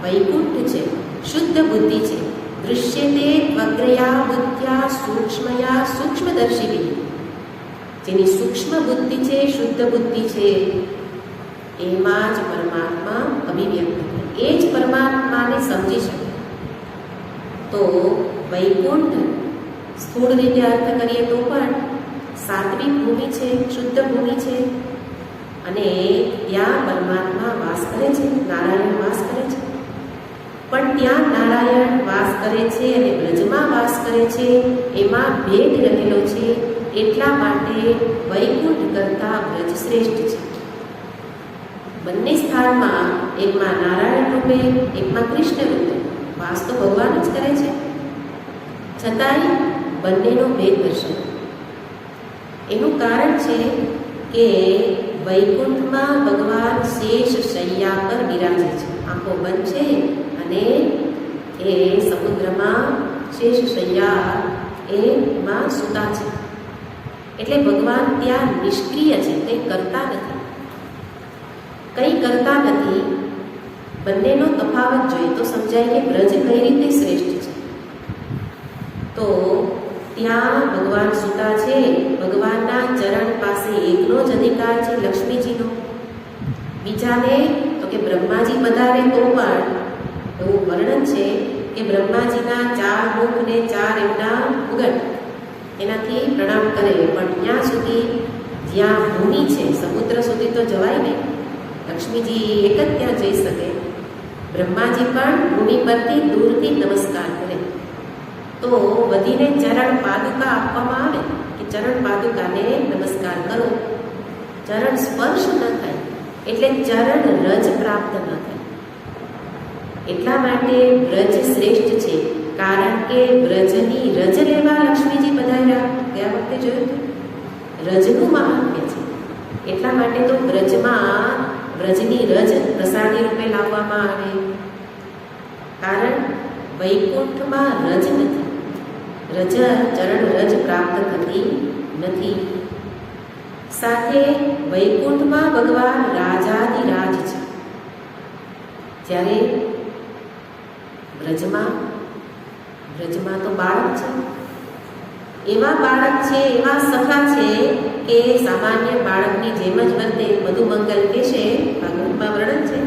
વૈકુંઠ છે, શુદ્ધ બુદ્ધિ છે, દૃશ્યતે વગ્રયા બુદ્ધ્યા સૂક્ષ્મયા સૂક્ષ્મદર્શિની, જેની સૂક્ષ્મ બુદ્ધિ છે, શુદ્ધ બુદ્ધિ છે, એમાં જ પરમાત્મા અભિવ્યક્ત થાય, એ જ પરમાત્માને સમજી શકે. તો વૈકુંઠ સ્થૂળ રીતે અર્થ કરીએ તો પણ સાત્વિક ભૂમિ છે, શુદ્ધ ભૂમિ છે, અને ત્યાં પરમાત્મા વાસ કરે છે, નારાયણ વાસ કરે છે. પણ ત્યાં નારાયણ વાસ કરે છે અને બ્રજમાં વાસ કરે છે, એમાં ભેદ રહેલો છે. એટલા માટે વૈકુંઠ કરતા બ્રજ શ્રેષ્ઠ છે. બંને સ્થાનમાં એકમાં નારાયણ રૂપે, એકમાં કૃષ્ણ રૂપે વાસ તો ભગવાન જ કરે છે, છતાંય બંનેનો ભેદ દર્શાવે. એનું કારણ છે કે વૈકુંઠમાં ભગવાન શેષ શૈયા પર બિરાજે છે, આંખો બંધ છે અને એ સમુદ્રમાં શેષ શૈયા એમાં સૂતા છે. એટલે ભગવાન ત્યાં નિષ્ક્રિય છે, કંઈ કરતા નથી, કંઈ કરતા નથી. બંનેનો તફાવત જોઈએ તો સમજાય કે બ્રજ કઈ રીતે શ્રેષ્ઠ છે. તો ત્યાં ભગવાન સૂતા છે, ભગવાનના ચરણ પાસે એકનો જ અધિકાર છે, લક્ષ્મીજીનો. બીજાને તો કે બ્રહ્માજી પધારે તો પણ એવું વર્ણન છે કે બ્રહ્માજીના 4 મુખ ને 4 એમના ઉગટ, એનાથી પ્રણામ કરે. પણ ત્યાં સુધી જ્યાં ભૂમિ છે, સમુદ્ર સુધી તો જવાય નહીં, લક્ષ્મીજી એક જ ત્યાં જઈ શકે. બ્રહ્માજી પણ ભૂમિ પરથી દૂરથી નમસ્કાર કરે. તો વધીને ચરણ પાદુકા આપવામાં આવે કે ચરણ પાદુકાને નમસ્કાર કરો. ચરણ સ્પર્શ ન થાય એટલે ચરણ રજ પ્રાપ્ત ન થાય. એટલા માટે બ્રજ શ્રેષ્ઠ છે, કારણ કે બ્રજની રજ લેવા લક્ષ્મીજી પધાર્યા. ગયા વખતે જોયું રજનું મહાત્મ્ય છે. એટલા માટે તો બ્રજમાં બ્રજની રજ પ્રસાદી રૂપે લાવવામાં આવે. કારણ વૈકુંઠમાં રજ નથી, રજ ચરણ રજ પ્રાપ્ત થતી નથી. સાથે વૈકુંઠમાં ભગવાન રાજાધિરાજ છે, જ્યારે બ્રજમાં તો બાળક છે. એવા બાળક છે, એવા સખા છે કે સામાન્ય બાળકની જેમ જ વર્તે. મધુમંગલ કહે છે, ભાગવતમાં વર્ણન છે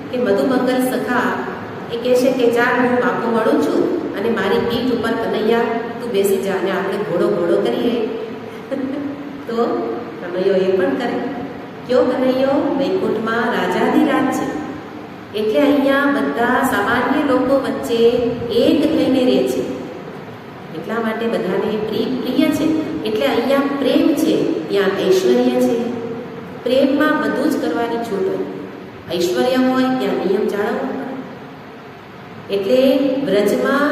કે મધુમંગલ સખા એ કહે છે કે ચાલ હું પાકો વળું છું અને મારી પીઠ ઉપર કનૈયા તું બેસી જા અને આપણે ઘોડો ઘોડો કરીએ. તો કનૈયો એ પણ કરે. કયો કનૈયો? વૈકુંઠમાં રાજાધિરાજ છે. એટલે અહીંયા બધા સામાન્ય લોકો વચ્ચે એક થઈને રહે છે. એટલા માટે બધાને પ્રિય છે. એટલે અહીંયા પ્રેમ છે, ત્યાં ઐશ્વર્ય છે. પ્રેમમાં બધું જ કરવાની છૂટ હોય. ઐશ્વર્ય હોય ત્યાં નિયમ જાળવવો પડે. એટલે બ્રજમાં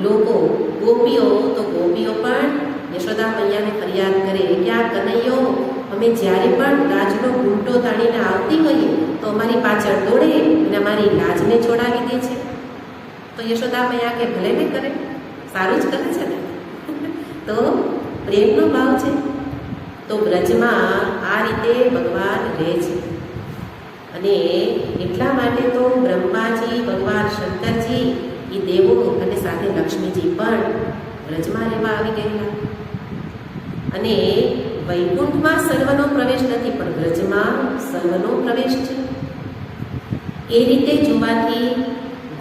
લોકો ગોપીઓ પણ યશોદા મૈયાને ફરિયાદ કરે કે આ કનૈયો અમે જ્યારે પણ લાજનો ઘૂંટો તાણીને આવતી હોઈએ તો અમારી પાછળ દોડે અને અમારી લાજને છોડાવી દે છે. તો યશોદા મૈયા કે ભલે ને કરે, સારું જ કરે છે ને. તો પ્રેમનો ભાવ છે. તો બ્રજમાં આ રીતે ભગવાન રહે છે. અને એટલા માટે તો બ્રહ્માજી, ભગવાન શંકરજી, એ દેવો અને સાથે લક્ષ્મીજી પણ બ્રજમાં રહેવા આવી ગયેલા. અને વૈકુંઠમાં સર્વનો પ્રવેશ નથી, પણ બ્રજમાં સર્વનો પ્રવેશ છે. એ રીતે જોવાથી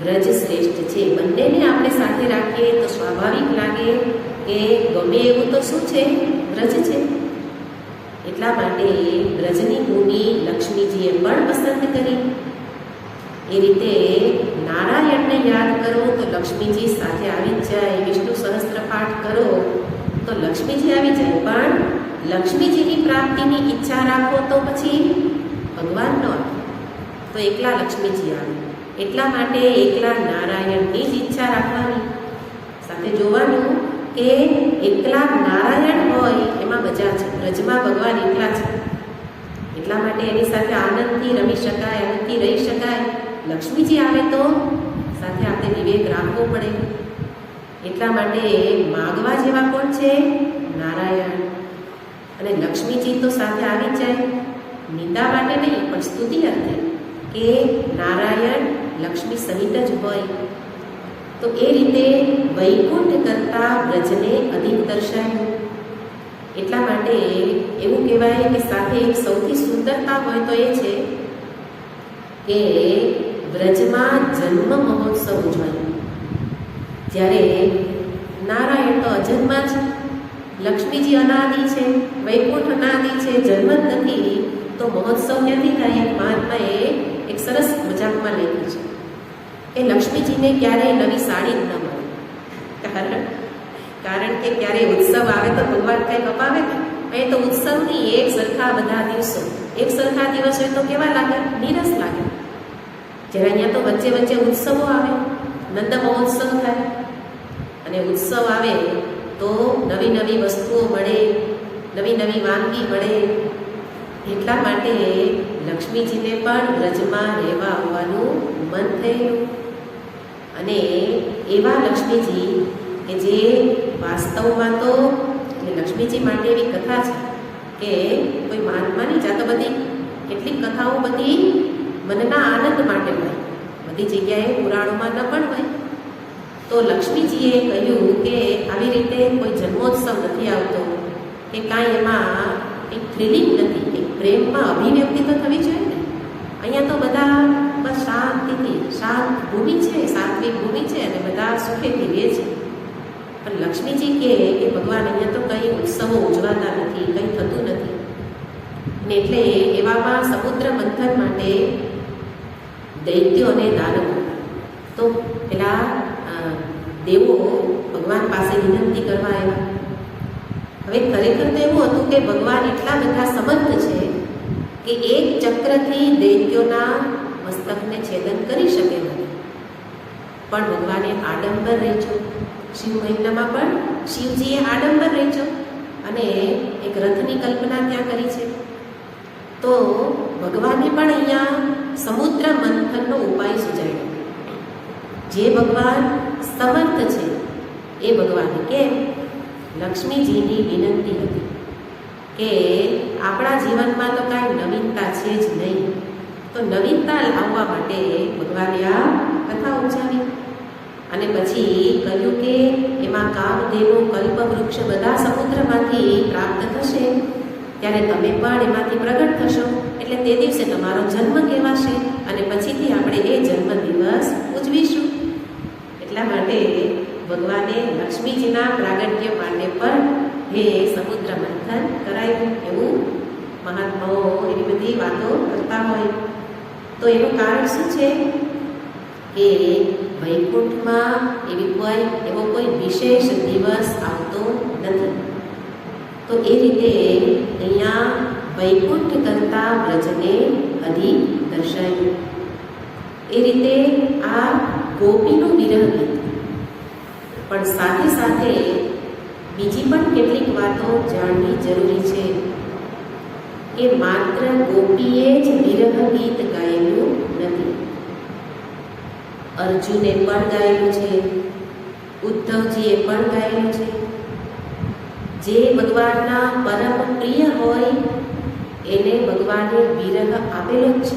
બ્રજ શ્રેષ્ઠ છે. બંનેને આપણે સાથે રાખીએ તો સ્વાભાવિક લાગે કે ગમે એવું તો શું છે? બ્રજ છે. એટલા માટે બ્રજની ભૂમિ લક્ષ્મીજીએ પણ પસંદ કરી. એ રીતે નારાયણને યાદ કરો તો લક્ષ્મીજી સાથે આવી જ જાય. વિષ્ણુ સહસ્ત્ર પાઠ કરો તો લક્ષ્મીજી આવી જાય. પણ લક્ષ્મીજીની પ્રાપ્તિની ઈચ્છા રાખો તો પછી ભગવાન ન આવે, તો એકલા લક્ષ્મીજી આવે. એટલા માટે એકલા નારાયણની જ ઈચ્છા રાખવાની. સાથે જોવાનું કે એકલા નારાયણ હોય એમાં મજા છે. બ્રજમાં ભગવાન એકલા છે, એટલા માટે એની સાથે આનંદથી રમી શકાય, આનંદથી રહી શકાય. લક્ષ્મીજી આવે તો સાથે આપણે વિવેક રાખવો પડે. એટલા માટે માગવા જેવા કોણ છે? નારાયણ. અને લક્ષ્મીજી તો સાથે આવી જ જાય. નિંદા માટે નહીં, પણ સ્તુતિ અર્થે કે નારાયણ લક્ષ્મી સહિત જ હોય. તો એ રીતે વૈકુંઠ કરતા બ્રજને અધિક દર્શાવ્યું. એટલા માટે એવું કહેવાય કે સાથે એક સૌથી સુંદરતા હોય તો એ છે કે બ્રજમાં જન્મ મહોત્સવ ઉજવાય. જ્યારે નારાયણ તો અજન્મા છે, લક્ષ્મીજી અનાદિ છે, વૈકુંઠ અનાદિ છે, જન્મ જ નથી, તો મહોત્સવ ક્યાંથી થાય? મહાત્માએ એક સરસ મજાકમાં લખ્યું છે કે લક્ષ્મીજીને ક્યારેય નવી સાડી જ ન મળે. કારણ કે ક્યારેય ઉત્સવ આવે તો ભગવાન કંઈક અપાવે ને. અહીં તો ઉત્સવની એક સરખા બધા દિવસો, એક સરખા દિવસ હોય તો કેવા લાગે? નીરસ લાગે. જ્યારે અહીંયા તો વચ્ચે વચ્ચે ઉત્સવો આવે, નંદ મહોત્સવ થાય, અને ઉત્સવ આવે તો નવી નવી વસ્તુઓ મળે, નવી નવી વાનગી મળે. એટલા માટે લક્ષ્મીજીને પણ બ્રજમાં રહેવા આવવાનું મન થયેલું. અને એવા લક્ષ્મીજી કે જે વાસ્તવમાં તો લક્ષ્મીજી માટે એવી કથા છે કે કોઈ મહાત્માની જાતો બધી કેટલીક કથાઓ બધી મનના આનંદ માટે હોય, બધી જગ્યાએ પુરાણોમાં ન પણ હોય. તો લક્ષ્મીજીએ કહ્યું કે આવી રીતે કોઈ જન્મોત્સવ નથી આવતો કે કાંઈ એમાં એક થ્રિલિંગ નથી, એક પ્રેમમાં અભિવ્યક્તિ તો થવી જોઈએ ને. અહીંયા તો બધા બસ શાંતિથી, શાંત ભૂમિ છે, સાત્વિક ભૂમિ છે, અને બધા સુખેથી રહે છે. પણ લક્ષ્મીજી કહે કે ભગવાન અહીંયા તો કંઈ ઉત્સવો ઉજવાતા નથી, કંઈ થતું નથી. ને એટલે એવામાં સમુદ્ર મંથન માટે દૈત્યો અને દાનવો તો પેલા દેવો ભગવાન પાસે વિનંતી કરવા આવ્યા. હવે ખરેખર તો એવું હતું કે ભગવાન એટલા બધા સમર્થ છે કે એક ચક્રથી દૈત્યોના મસ્તકને છેદન કરી શકે નથી. પણ ભગવાને આડંબર રચ્યો. શિવ મહિનામાં પણ શિવજીએ આડંબર રચ્યો અને એક રથની કલ્પના ત્યાં કરી છે. તો ભગવાને પણ અહીંયા સમુદ્ર મંથનનો ઉપાય સૂચાવ્યો. જે ભગવાન સમર્થ છે એ ભગવાને કેમ? લક્ષ્મીજીની વિનંતી હતી કે આપણા જીવનમાં તો કાંઈ નવીનતા છે જ નહીં, તો નવીનતા લાવવા માટે ભગવાને આ કથા ઉચ્ચારી. અને પછી કહ્યું કે એમાં કામધેનુ, કલ્પવૃક્ષ બધા સમુદ્રમાંથી પ્રાપ્ત થશે, ત્યારે તમે પણ એમાંથી પ્રગટ થશો. એટલે તે દિવસે તમારો જન્મ કહેવાશે અને પછીથી આપણે એ જન્મ દિવસ ઉજવીશું. એટલા માટે ભગવાને લક્ષ્મીજીના પ્રાગટ્ય માટે પણ એ સમુદ્ર મંથન કરાયું. એવું મહાત્માઓ એવી બધી વાતો કરતા હોય. તો એનું કારણ શું છે કે વૈકુંઠમાં એવો કોઈ વિશેષ દિવસ આવતો નથી. તો એ રીતે અહીંયા વૈકુંઠ કરતા બ્રજને અધિક દર્શાવ્યું. એ રીતે આ ગોપીનું વિરહ ગીત. પણ સાથે સાથે બીજી પણ કેટલીક વાતો જાણવી જરૂરી છે. કે માત્ર ગોપીએ જ વિરહ ગીત ગાયેલું નથી. અર્જુને પણ ગાયેલું છે, ઉદ્ધવજીએ પણ ગાયેલું છે. જે ભગવાનના પરમ પ્રિય હોય એને ભગવાને વિરહ આપેલો જ છે.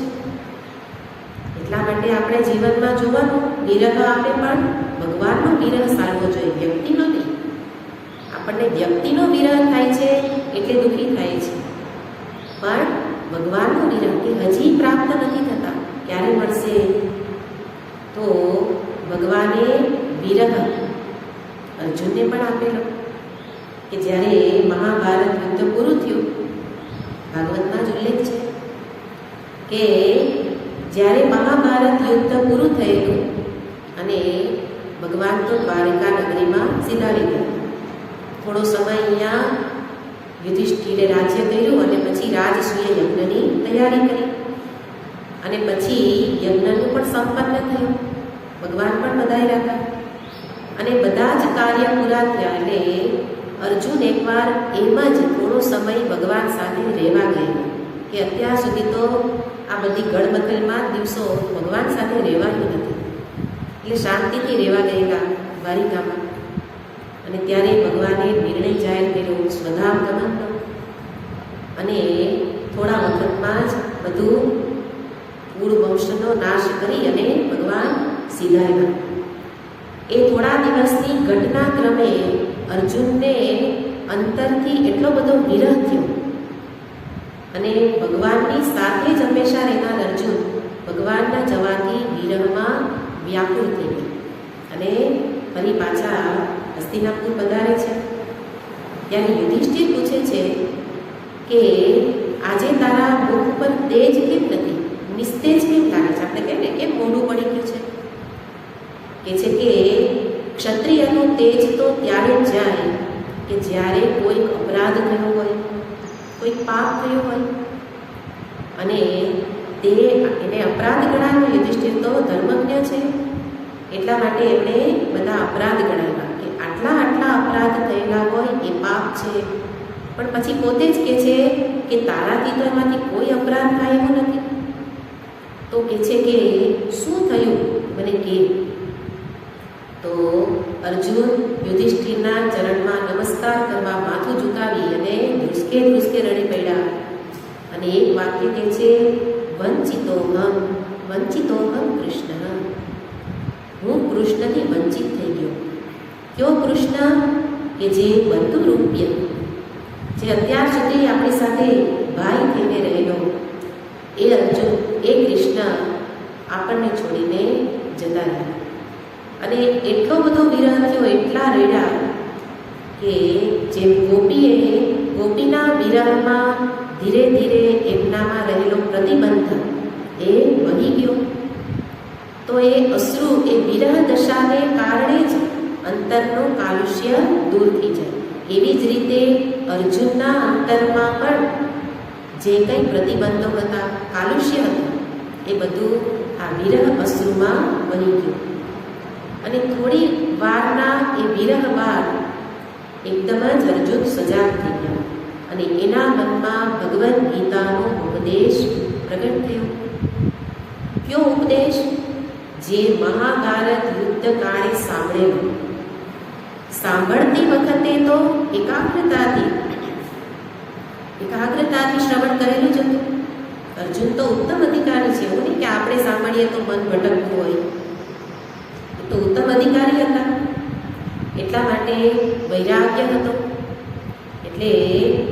એટલા માટે આપણે જીવનમાં જોવાનું, વિરહ આપે પણ ભગવાનનો વિરહ સારવો જોઈએ, વ્યક્તિનો નહીં. આપણને વ્યક્તિનો વિરહ થાય છે એટલે દુઃખી થાય છે, પણ ભગવાનનો વિરહ કે હજી પ્રાપ્ત નથી થતા, ક્યારે મળશે? તો ભગવાને વિરહ અર્જુનને પણ આપેલો કે જ્યારે મહાભારત યુદ્ધ પૂરું થયું, ભાગવતમાં જ ઉલ્લેખ છે કે જ્યારે મહાભારત યુદ્ધ પૂરું થયેલું અને ભગવાન તો દ્વારકા નગરીમાં સિધાવી ગયા. થોડો સમય અહીંયા યુધિષ્ઠિરે રાજ્ય કર્યું અને પછી રાજસૂય યજ્ઞની તૈયારી કરી અને પછી યજ્ઞનું પણ સંપન્ન થયું. ભગવાન પણ બધાયા હતા અને બધા જ કાર્ય પૂરા થયા એટલે અર્જુન એકવાર એમ જ થોડો સમય ભગવાન સાથે રહેવા ગયેલો કે અત્યાર સુધી તો આ બધી ગળબથલમાં દિવસો ભગવાન સાથે રહેવાનું નથી, એટલે શાંતિથી રહેવા ગયેલા દ્વારિકામાં. અને ત્યારે ભગવાને નિર્ણય જાહેર કર્યો સ્વધામ ગમનનો અને થોડા વખતમાં જ બધું કુળ વંશનો નાશ કરી અને ભગવાન સીધાયા. એ થોડા દિવસની ઘટના ક્રમે અર્જુનને અંતરથી એટલો બધો વિરહ થયો અને ભગવાનની સાથે જ હંમેશા રહેનાર અર્જુન ભગવાનના જવાથી વિરહમાં વ્યાકુળ થઈ ગયા અને ફરી પાછા હસ્તિનાપુર પધારે છે. ત્યારે યુધિષ્ઠિર પૂછે છે કે આજે તારા મુખ પર તેજ કેમ નથી, નિસ્તેજ કેમ લાગે છે? આપણે કહીએ ને કેમ મોઢું પડી ગયું છે? કે છે કે ક્ષત્રિયનું તેજ તો ત્યારે જ જાય કે જ્યારે કોઈક અપરાધ થયો હોય, કોઈક પાપ થયો હોય અને તે એને અપરાધ ગણાવ્યો. યુધિષ્ઠિર તો ધર્મજ્ઞ છે એટલા માટે એમણે બધા અપરાધ ગણાવ્યા કે આટલા અપરાધ થયેલા હોય એ પાપ છે. પણ પછી પોતે જ કહે છે કે તારાથી તો એમાંથી કોઈ અપરાધ થાય એવું નથી. તો કહે છે કે શું થયું મને કે? તો અર્જુન યુધિષ્ઠિરના ચરણમાં નમસ્કાર કરવા માથું ઝુકાવી અને ધ્રુસકે રડી પડ્યા અને એક વાક્ય કહે છે વંચિતોહમ કૃષ્ણ. હું કૃષ્ણથી વંચિત થઈ ગયો. કયો કૃષ્ણ? કે જે બંધુરૂપ્ય, જે અત્યાર સુધી આપણી સાથે ભાઈ થઈને રહેલો એ અર્જુન, એ કૃષ્ણ આપણને છોડીને જતા રહ્યા. અને એટલો બધો વિરહ થયો, એટલા રેડા કે જેમ ગોપીના વિરહમાં ધીરે ધીરે એમનામાં રહેલો પ્રતિબંધ એ વહી ગયો. તો એ અશ્રુ, એ વિરહ દશાને કારણે જ અંતરનો કાલુષ્ય દૂર થઈ જાય. એવી જ રીતે અર્જુનના અંતરમાં પણ જે કંઈ પ્રતિબંધો હતા, કાલુષ્ય હતું, એ બધું આ વિરહ અશ્રુમાં વહી ગયું. અને થોડી વારના એ વિરહ બાદ એકદમ જ અર્જુન સજાગ થઈ ગયા અને એના મનમાં ભગવદ્ ગીતાનો ઉપદેશ પ્રગટ થયો. કયો ઉપદેશ? જે મહાભારત યુદ્ધ કાળે સાંભળેલો. સાંભળતી વખતે તો એકાગ્રતાથી શ્રવણ કરેલું જ હતું. અર્જુન તો ઉત્તમ અધિકારી છે, એવું નહીં કે આપણે સાંભળીએ તો મન ભટકતું હોય. તો ઉત્તમ અધિકારી હતા એટલા માટે વૈરાગ્ય હતો. એટલે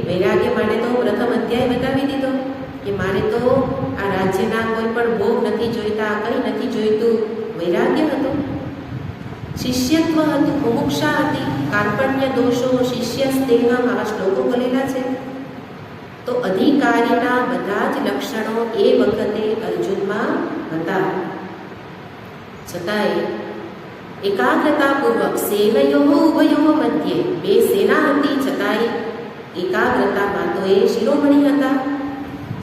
વૈરાગ્ય માટે તો પ્રથમ અધ્યાય બતાવી દીધો કે મારે તો આ રાજ્યના કોઈ પણ ભોગ નથી જોઈતા, કંઈ નથી જોઈતું. વૈરાગ્ય હતો. શિષ્યત્વ હતું, મુમુક્ષા હતી, કાર્પણ્ય દોષો, શિષ્ય સ્નેહમ, આવા શ્લોકો બોલેલા છે. તો અધિકારીના બધા જ લક્ષણો એ વખતે અર્જુનમાં હતા. છતાંય એકાગ્રતાપૂર્વક સેનયો ઉભયો મધ્યે, બે સેના હતી છતાંય એકાગ્રતામાં તો એ શિરોમણી હતા.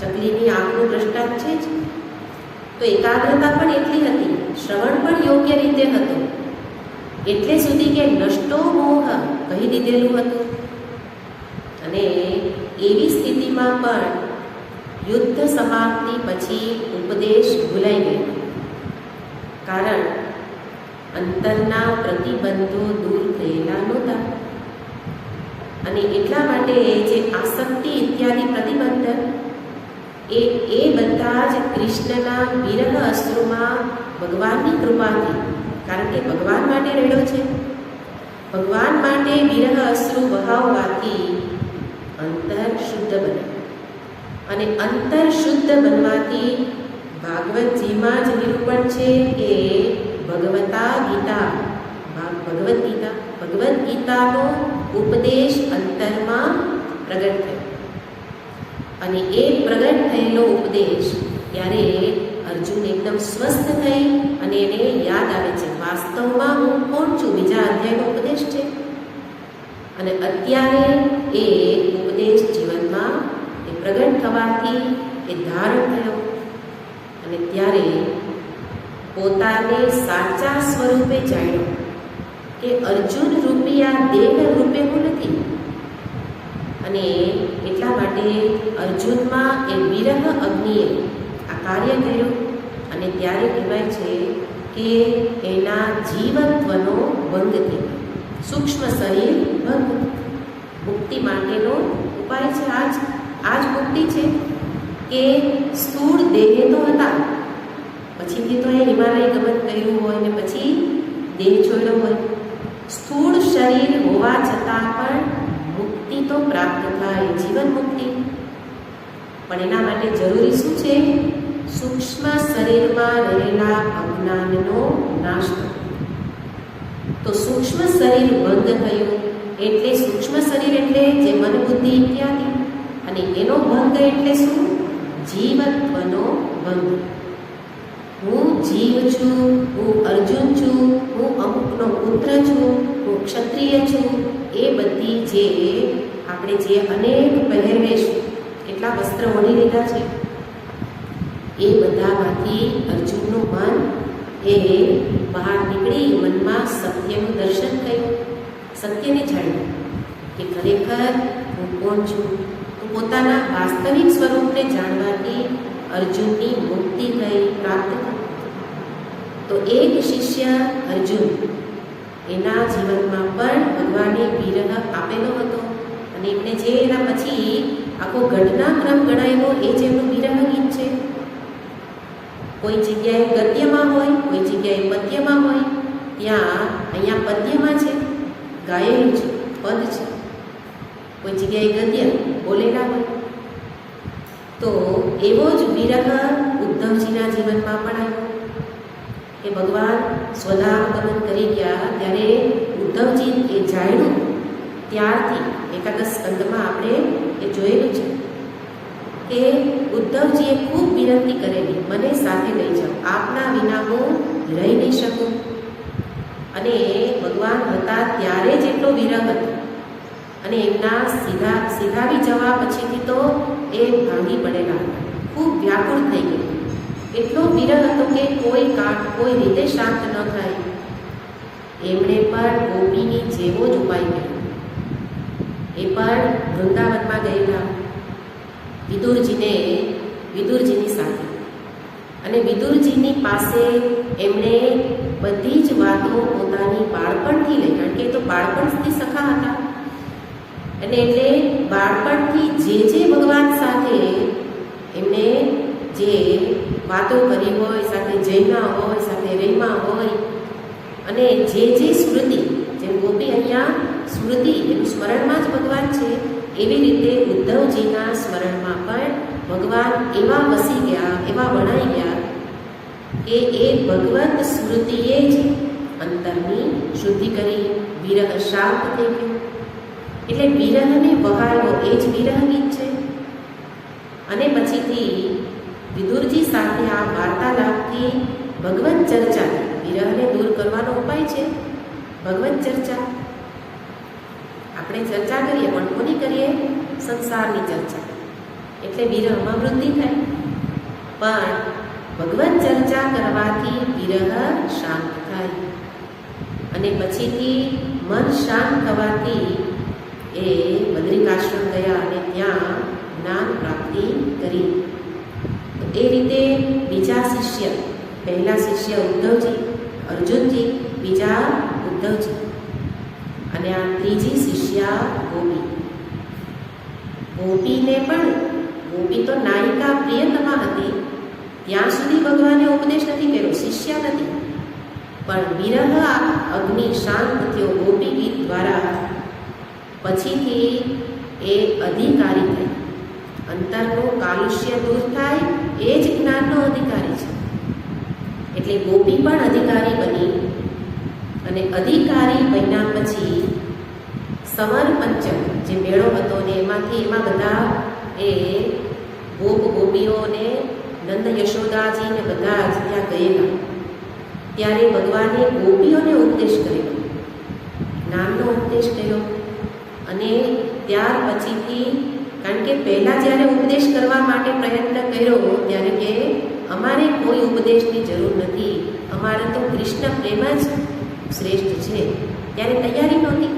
ચકલીની આંખનું દ્રષ્ટાંત છે જ. તો એકાગ્રતા પણ એટલી હતી, શ્રવણ પણ યોગ્ય રીતે હતું, એટલે સુધી કે નષ્ટો મોહ કહી દીધેલું હતું. અને એવી સ્થિતિમાં પણ યુદ્ધ સમાપ્તિ પછી ઉપદેશ ભૂલાઈ ગયો, કારણ અંતરના પ્રતિબંધો દૂર થયેલા નહોતા. અને એટલા માટે જે આસક્તિ ઇત્યાદિ પ્રતિબંધ એ બધા જ કૃષ્ણના વિરહ અશ્રુમાં ભગવાનની કૃપાથી, કારણ કે ભગવાન માટે રેડો છે, ભગવાન માટે વિરહ અશ્રુ વહાવવાથી અંતર શુદ્ધ બને. અને અંતર શુદ્ધ બનવાથી ભાગવતજીમાં જ નિરૂપણ છે કે ભગવદ્ ગીતાનો ઉપદેશ અંતરમાં પ્રગટ થયો. અને એ પ્રગટ થયેલો ઉપદેશ ત્યારે અર્જુન એકદમ સ્વસ્થ થઈ અને એને યાદ આવે છે, વાસ્તવમાં હું કોણ છું, બીજા અધ્યાયનો ઉપદેશ છે. અને અત્યારે એ ઉપદેશ જીવનમાં એ પ્રગટ થવાથી એ ધારણ થયો. અને ત્યારે પોતાને સાચા સ્વરૂપે જાણ્યો કે અર્જુન રૂપી આ દેહ રૂપે હું નથી. અને એટલા માટે અર્જુનમાં એ વિરહ અગ્નિએ આ કાર્ય કર્યું. અને ત્યારે કહેવાય છે કે એના જીવત્વનો ભંગ થયો, સૂક્ષ્મ શરીર ભંગ. મુક્તિ માટેનો ઉપાય છે આ જ મુક્તિ છે કે સ્થૂળ દેહ તો હતા, પછીથી તો એ હિમાલય ગમન કર્યું હોય ને પછી દેહ છોડ્યો હોય, સ્થૂળ શરીર હોવા છતાં પણ મુક્તિ તો પ્રાપ્ત થાય, જીવન મુક્તિ. પણ એના માટે જરૂરી શું છે? સૂક્ષ્મ શરીરમાં રહેલા અજ્ઞાનનો નાશ થયો. તો સૂક્ષ્મ શરીર ભંગ થયું એટલે સૂક્ષ્મ શરીર એટલે જે મન બુદ્ધિ ઇત્યાદિ, અને એનો ભંગ એટલે શું? જીવત્વનો ભંગ. હું જીવ છું, હું અર્જુન છું, હું અમુકનો પુત્ર છું, હું ક્ષત્રિય છું, એ બધી જે આપણે જે અનેક પહેરવેશ એટલા વસ્ત્ર ઓઢી લીધા છે, એ બધામાંથી અર્જુનનું મન એ બહાર નીકળી મનમાં સત્યનું દર્શન થયું, સત્યને જાણ્યું કે ખરેખર હું કોણ છું. તો પોતાના વાસ્તવિક સ્વરૂપને જાણવાથી અર્જુનની મુક્તિ થઈ, પ્રાપ્ત થઈ. તો એક શિષ્ય અર્જુન, એના જીવનમાં પણ ભગવાને વિરહ આપેલો હતો. અને એમને જે એના પછી આખો ઘટનાક્રમ ગણાયેલો એ જ એમનું વિરહ ગીત છે. કોઈ જગ્યાએ ગદ્યમાં હોય, કોઈ જગ્યાએ પદ્યમાં હોય. ત્યાં અહીંયા પદ્યમાં છે, ગાયેલું છે, પદ છે. કોઈ જગ્યાએ ગદ્ય બોલેલા હોય. તો એવો જ વિરહ ઉદ્ધવજીના જીવનમાં પણ આવ્યો કે ભગવાન સ્વધામ ગમન કરી ગયા ત્યારે ઉદ્ધવજી એ જાણ્યું. ત્યારથી એકાદશ સ્કંદમાં આપણે એ જોયેલું છે કે ઉદ્ધવજીએ ખૂબ વિનંતી કરેલી, મને સાથે લઈ જાઓ, આપના વિના હું રહી નહીં શકું. અને ભગવાન હતા ત્યારે જ એટલો વિરહ હતો. અને એમના સીધાવી જવા પછીથી તો એ ભાંગી પડેલા હતા, ખૂબ વ્યાકુળ થઈ ગયું. એટલો વિરહ હતો કે કોઈ રીતે શાંત ન થાય. એમણે પણ ગોપીની જેવો જ ઉપાય કર્યો. એ પણ વૃંદાવનમાં ગયેલા વિદુરજીની સાથે. અને વિદુરજીની પાસે એમણે બધી જ વાતો પોતાની બાળપણથી લઈ, કારણ કે એ તો બાળપણથી સખા હતા. અને એટલે બાળપણથી જે ભગવાન સાથે એમણે જે વાતો કરી હોય, સાથે જઈમાં હોય, સાથે રહીમાં હોય, અને જે સ્મૃતિ, જેમ ગોપી અહીંયા સ્મૃતિ એનું સ્મરણમાં જ ભગવાન છે, એવી રીતે ઉદ્ધવજીના સ્મરણમાં પણ ભગવાન એવા વસી ગયા, એવા વણાઈ ગયા કે એ ભગવત સ્મૃતિએ જ અંતરની શુદ્ધિ કરી, વિરહ શાંત થઈ ગયો. એટલે વિરહને વહાવ્યો એ જ વિરહ ગીત છે. અને પછીથી વિદુરજી સાથે આ વાર્તાલાપથી ભગવત ચર્ચા, વિરહને દૂર કરવાનો ઉપાય છે ભગવત ચર્ચા. આપણે ચર્ચા કરીએ પણ કોની કરીએ? સંસારની ચર્ચા. એટલે વિરહમાં વૃદ્ધિ થાય. પણ ભગવત ચર્ચા કરવાથી વિરહ શાંત થાય. અને પછીથી મન શાંત થવાથી એ બદ્રિકાશ્રમ ગયા અને ત્યાં જ્ઞાન પ્રાપ્તિ કરી. એ રીતે બીજા શિષ્ય, પહેલા શિષ્ય ઉદ્ધવજી, અર્જુનજી, બીજા ઉદ્ધવજી અને આ ત્રીજી શિષ્યા ગોપી. ગોપીને પણ, ગોપી તો નાયિકા પ્રિયતમા હતી, ત્યાં સુધી ભગવાને ઉપદેશ નથી કર્યો, શિષ્ય નથી. પણ વિરહ અગ્નિ શાંત થયો ગોપી ગીત દ્વારા, પછીથી એ અધિકારી થઈ. અંતરનું કાલુષ્ય દૂર થાય એ જ જ્ઞાનનો અધિકારી છે. એટલે ગોપી પણ અધિકારી બની અને અધિકારી બન્યા પછી સમર પંચમ જે મેળો હતો ને એમાં બધા એ ગોપીઓને નંદ યશોદાજી ને બધા જ ત્યાં ગયેલા. ત્યારે ભગવાને ગોપીઓને ઉપદેશ કર્યો, જ્ઞાનનો ઉપદેશ કર્યો. અને ત્યાર પછીથી, કારણ કે પહેલાં જ્યારે ઉપદેશ કરવા માટે પ્રયત્ન કર્યો ત્યારે કે અમારે કોઈ ઉપદેશની જરૂર નથી, અમારે તો કૃષ્ણ પ્રેમ જ શ્રેષ્ઠ છે, ત્યારે તૈયારી નહોતી.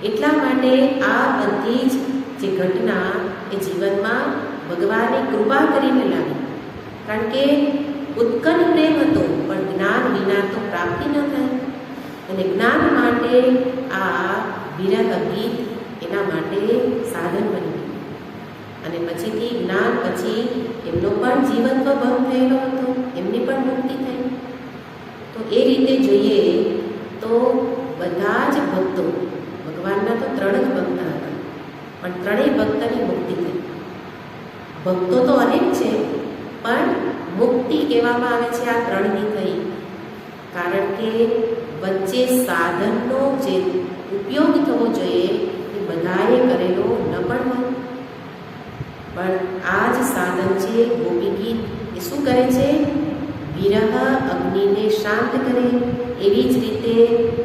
એટલા માટે આ બધી જ જે ઘટના એ જીવનમાં ભગવાને કૃપા કરીને લાવી. કારણ કે ઉત્કટ પ્રેમ હતો, પણ જ્ઞાન વિના તો પ્રાપ્તિ ન થાય. અને જ્ઞાન માટે આ વિરહ ગીત એના માટે સાધન બન્યું. અને પછીથી જ્ઞાન પછી એમનો પણ જીવનનો ભંગ થયેલો હતો, એમની પણ મુક્તિ થઈ. તો એ રીતે જોઈએ તો બધા જ ભક્તો, ભગવાનના તો 3 જ ભક્ત હતા, પણ 3 ભક્તની મુક્તિ થઈ. ભક્તો તો અનેક છે, પણ મુક્તિ કહેવામાં આવે છે આ 3ની થઈ. કારણ કે વચ્ચે સાધનનો જે ઉપયોગ થવો જોઈએ એ બધાએ કરેલો ન પણ હોય. પણ આ જ સાધન છે ગોપી ગીત, એ શું કરે છે? વિરહ અગ્નિને શાંત કરે. એવી જ રીતે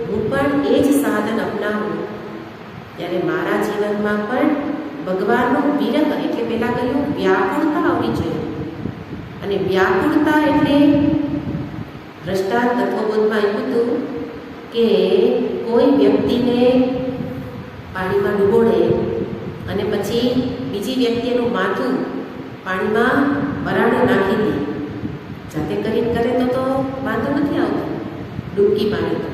હું પણ એ જ સાધન અપનાવું ત્યારે મારા જીવનમાં પણ ભગવાનનો વિરહ, એટલે પહેલાં કહ્યું વ્યાકુળતા આવવી જોઈએ. અને વ્યાકુળતા એટલે દ્રષ્ટાંત તત્વબોધમાં એવું હતું કે કોઈ વ્યક્તિને પાણીમાં ડૂબોડે અને પછી બીજી વ્યક્તિનું માથું પાણીમાં વરાળે નાખી દે. જાતે કરીને કરે તો વાંધો નથી આવતો, ડૂબકી મારે તો.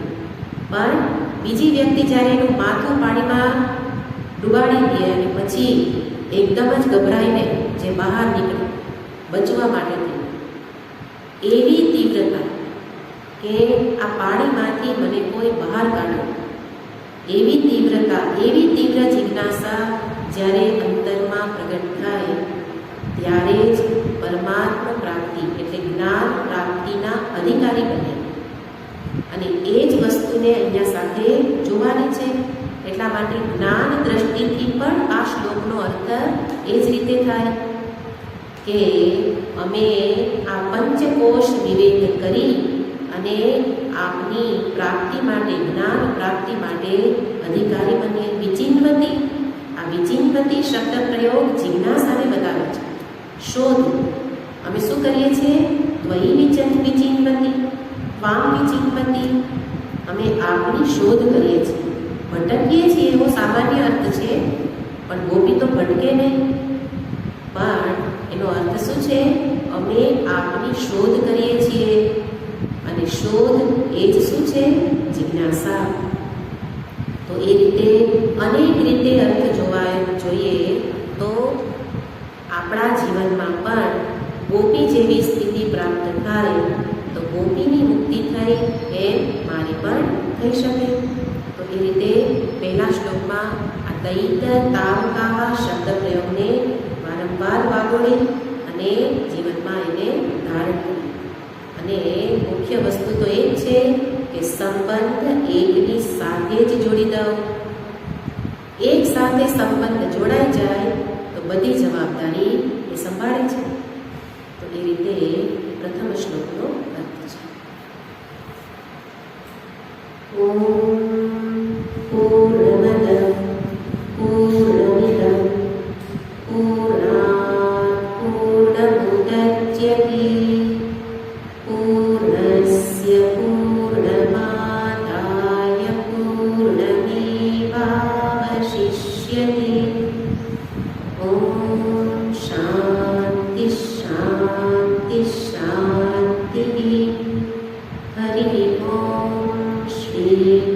પણ બીજી વ્યક્તિ જ્યારે એનું માથું પાણીમાં ડૂબાડી દે અને પછી એકદમ જ ગભરાઈને જે બહાર નીકળે બચવા માટેની એવી તીવ્રતા કે આ પાણીમાંથી મને કોઈ બહાર કાઢો, એવી તીવ્રતા, એવી તીવ્ર જિજ્ઞાસા જ્યારે અંતરમાં પ્રગટ થાય ત્યારે જ પરમાત્મા પ્રાપ્તિ એટલે જ્ઞાન પ્રાપ્તિના અધિકારી બને. અને એ જ વસ્તુને અહીંયા સાથે જોવાની છે. એટલા માટે જ્ઞાન દ્રષ્ટિથી પણ આ શ્લોકનો અર્થ એ જ રીતે થાય કે અમે આ પંચકોશ વિવેક કરી અને આપની પ્રાપ્તિ માટે, જ્ઞાન પ્રાપ્તિ માટે અધિકારી બનીએ. વિચિન્વતી, આ વિચિન્વતી શબ્દ પ્રયોગ જિજ્ઞાસાને બતાવે છે, શોધ. અમે શું કરીએ છીએ? ત્વયી વિચિન્વતી, ત્વામ વિચિન્વતી, અમે આપની શોધ કરીએ છીએ. ભટકીએ છીએ એવો સામાન્ય અર્થ છે, પણ ગોપી તો ભટકે નહીં. પણ એનો અર્થ શું છે? અમે આપની શોધ કરીએ છીએ. અને શોધ એ જ શું છે? જિજ્ઞાસા. તો એ રીતે અનેક રીતે અર્થ જોવા જોઈએ તો આપણા જીવનમાં પણ ગોપી જેવી સ્થિતિ પ્રાપ્ત થાય તો ગોપીની મુક્તિ થઈ એમ મારી પણ થઈ શકે. તો એ રીતે પહેલા શ્લોકમાં આ દૈત તાવકાવા શબ્દ પ્રયોગને વારંવાર વાગોળી અને જીવનમાં એને ધારણ કરી. અને મુખ્ય વસ્તુ તો એ જ છે કે સંબંધ એકની સાથે જ જોડી દો. એક સાથે સંબંધ જોડાઈ જાય તો બધી જવાબદારી એ સંભાળે છે. તો એ રીતે પ્રથમ શ્લોકનો અર્થ છે. ઓમ પૂર્ણમદ પૂર્ણમિદં પૂર્ણાત પૂર્ણમુદચ્યતે પૂર્ણસ્ય પૂર્ણમાદાય પૂર્ણમેવાવશિષ્યતે. ઓમ શાંતિ શાંતિ શાંતિ શાંતિ. હરિ ઓમ શ્રી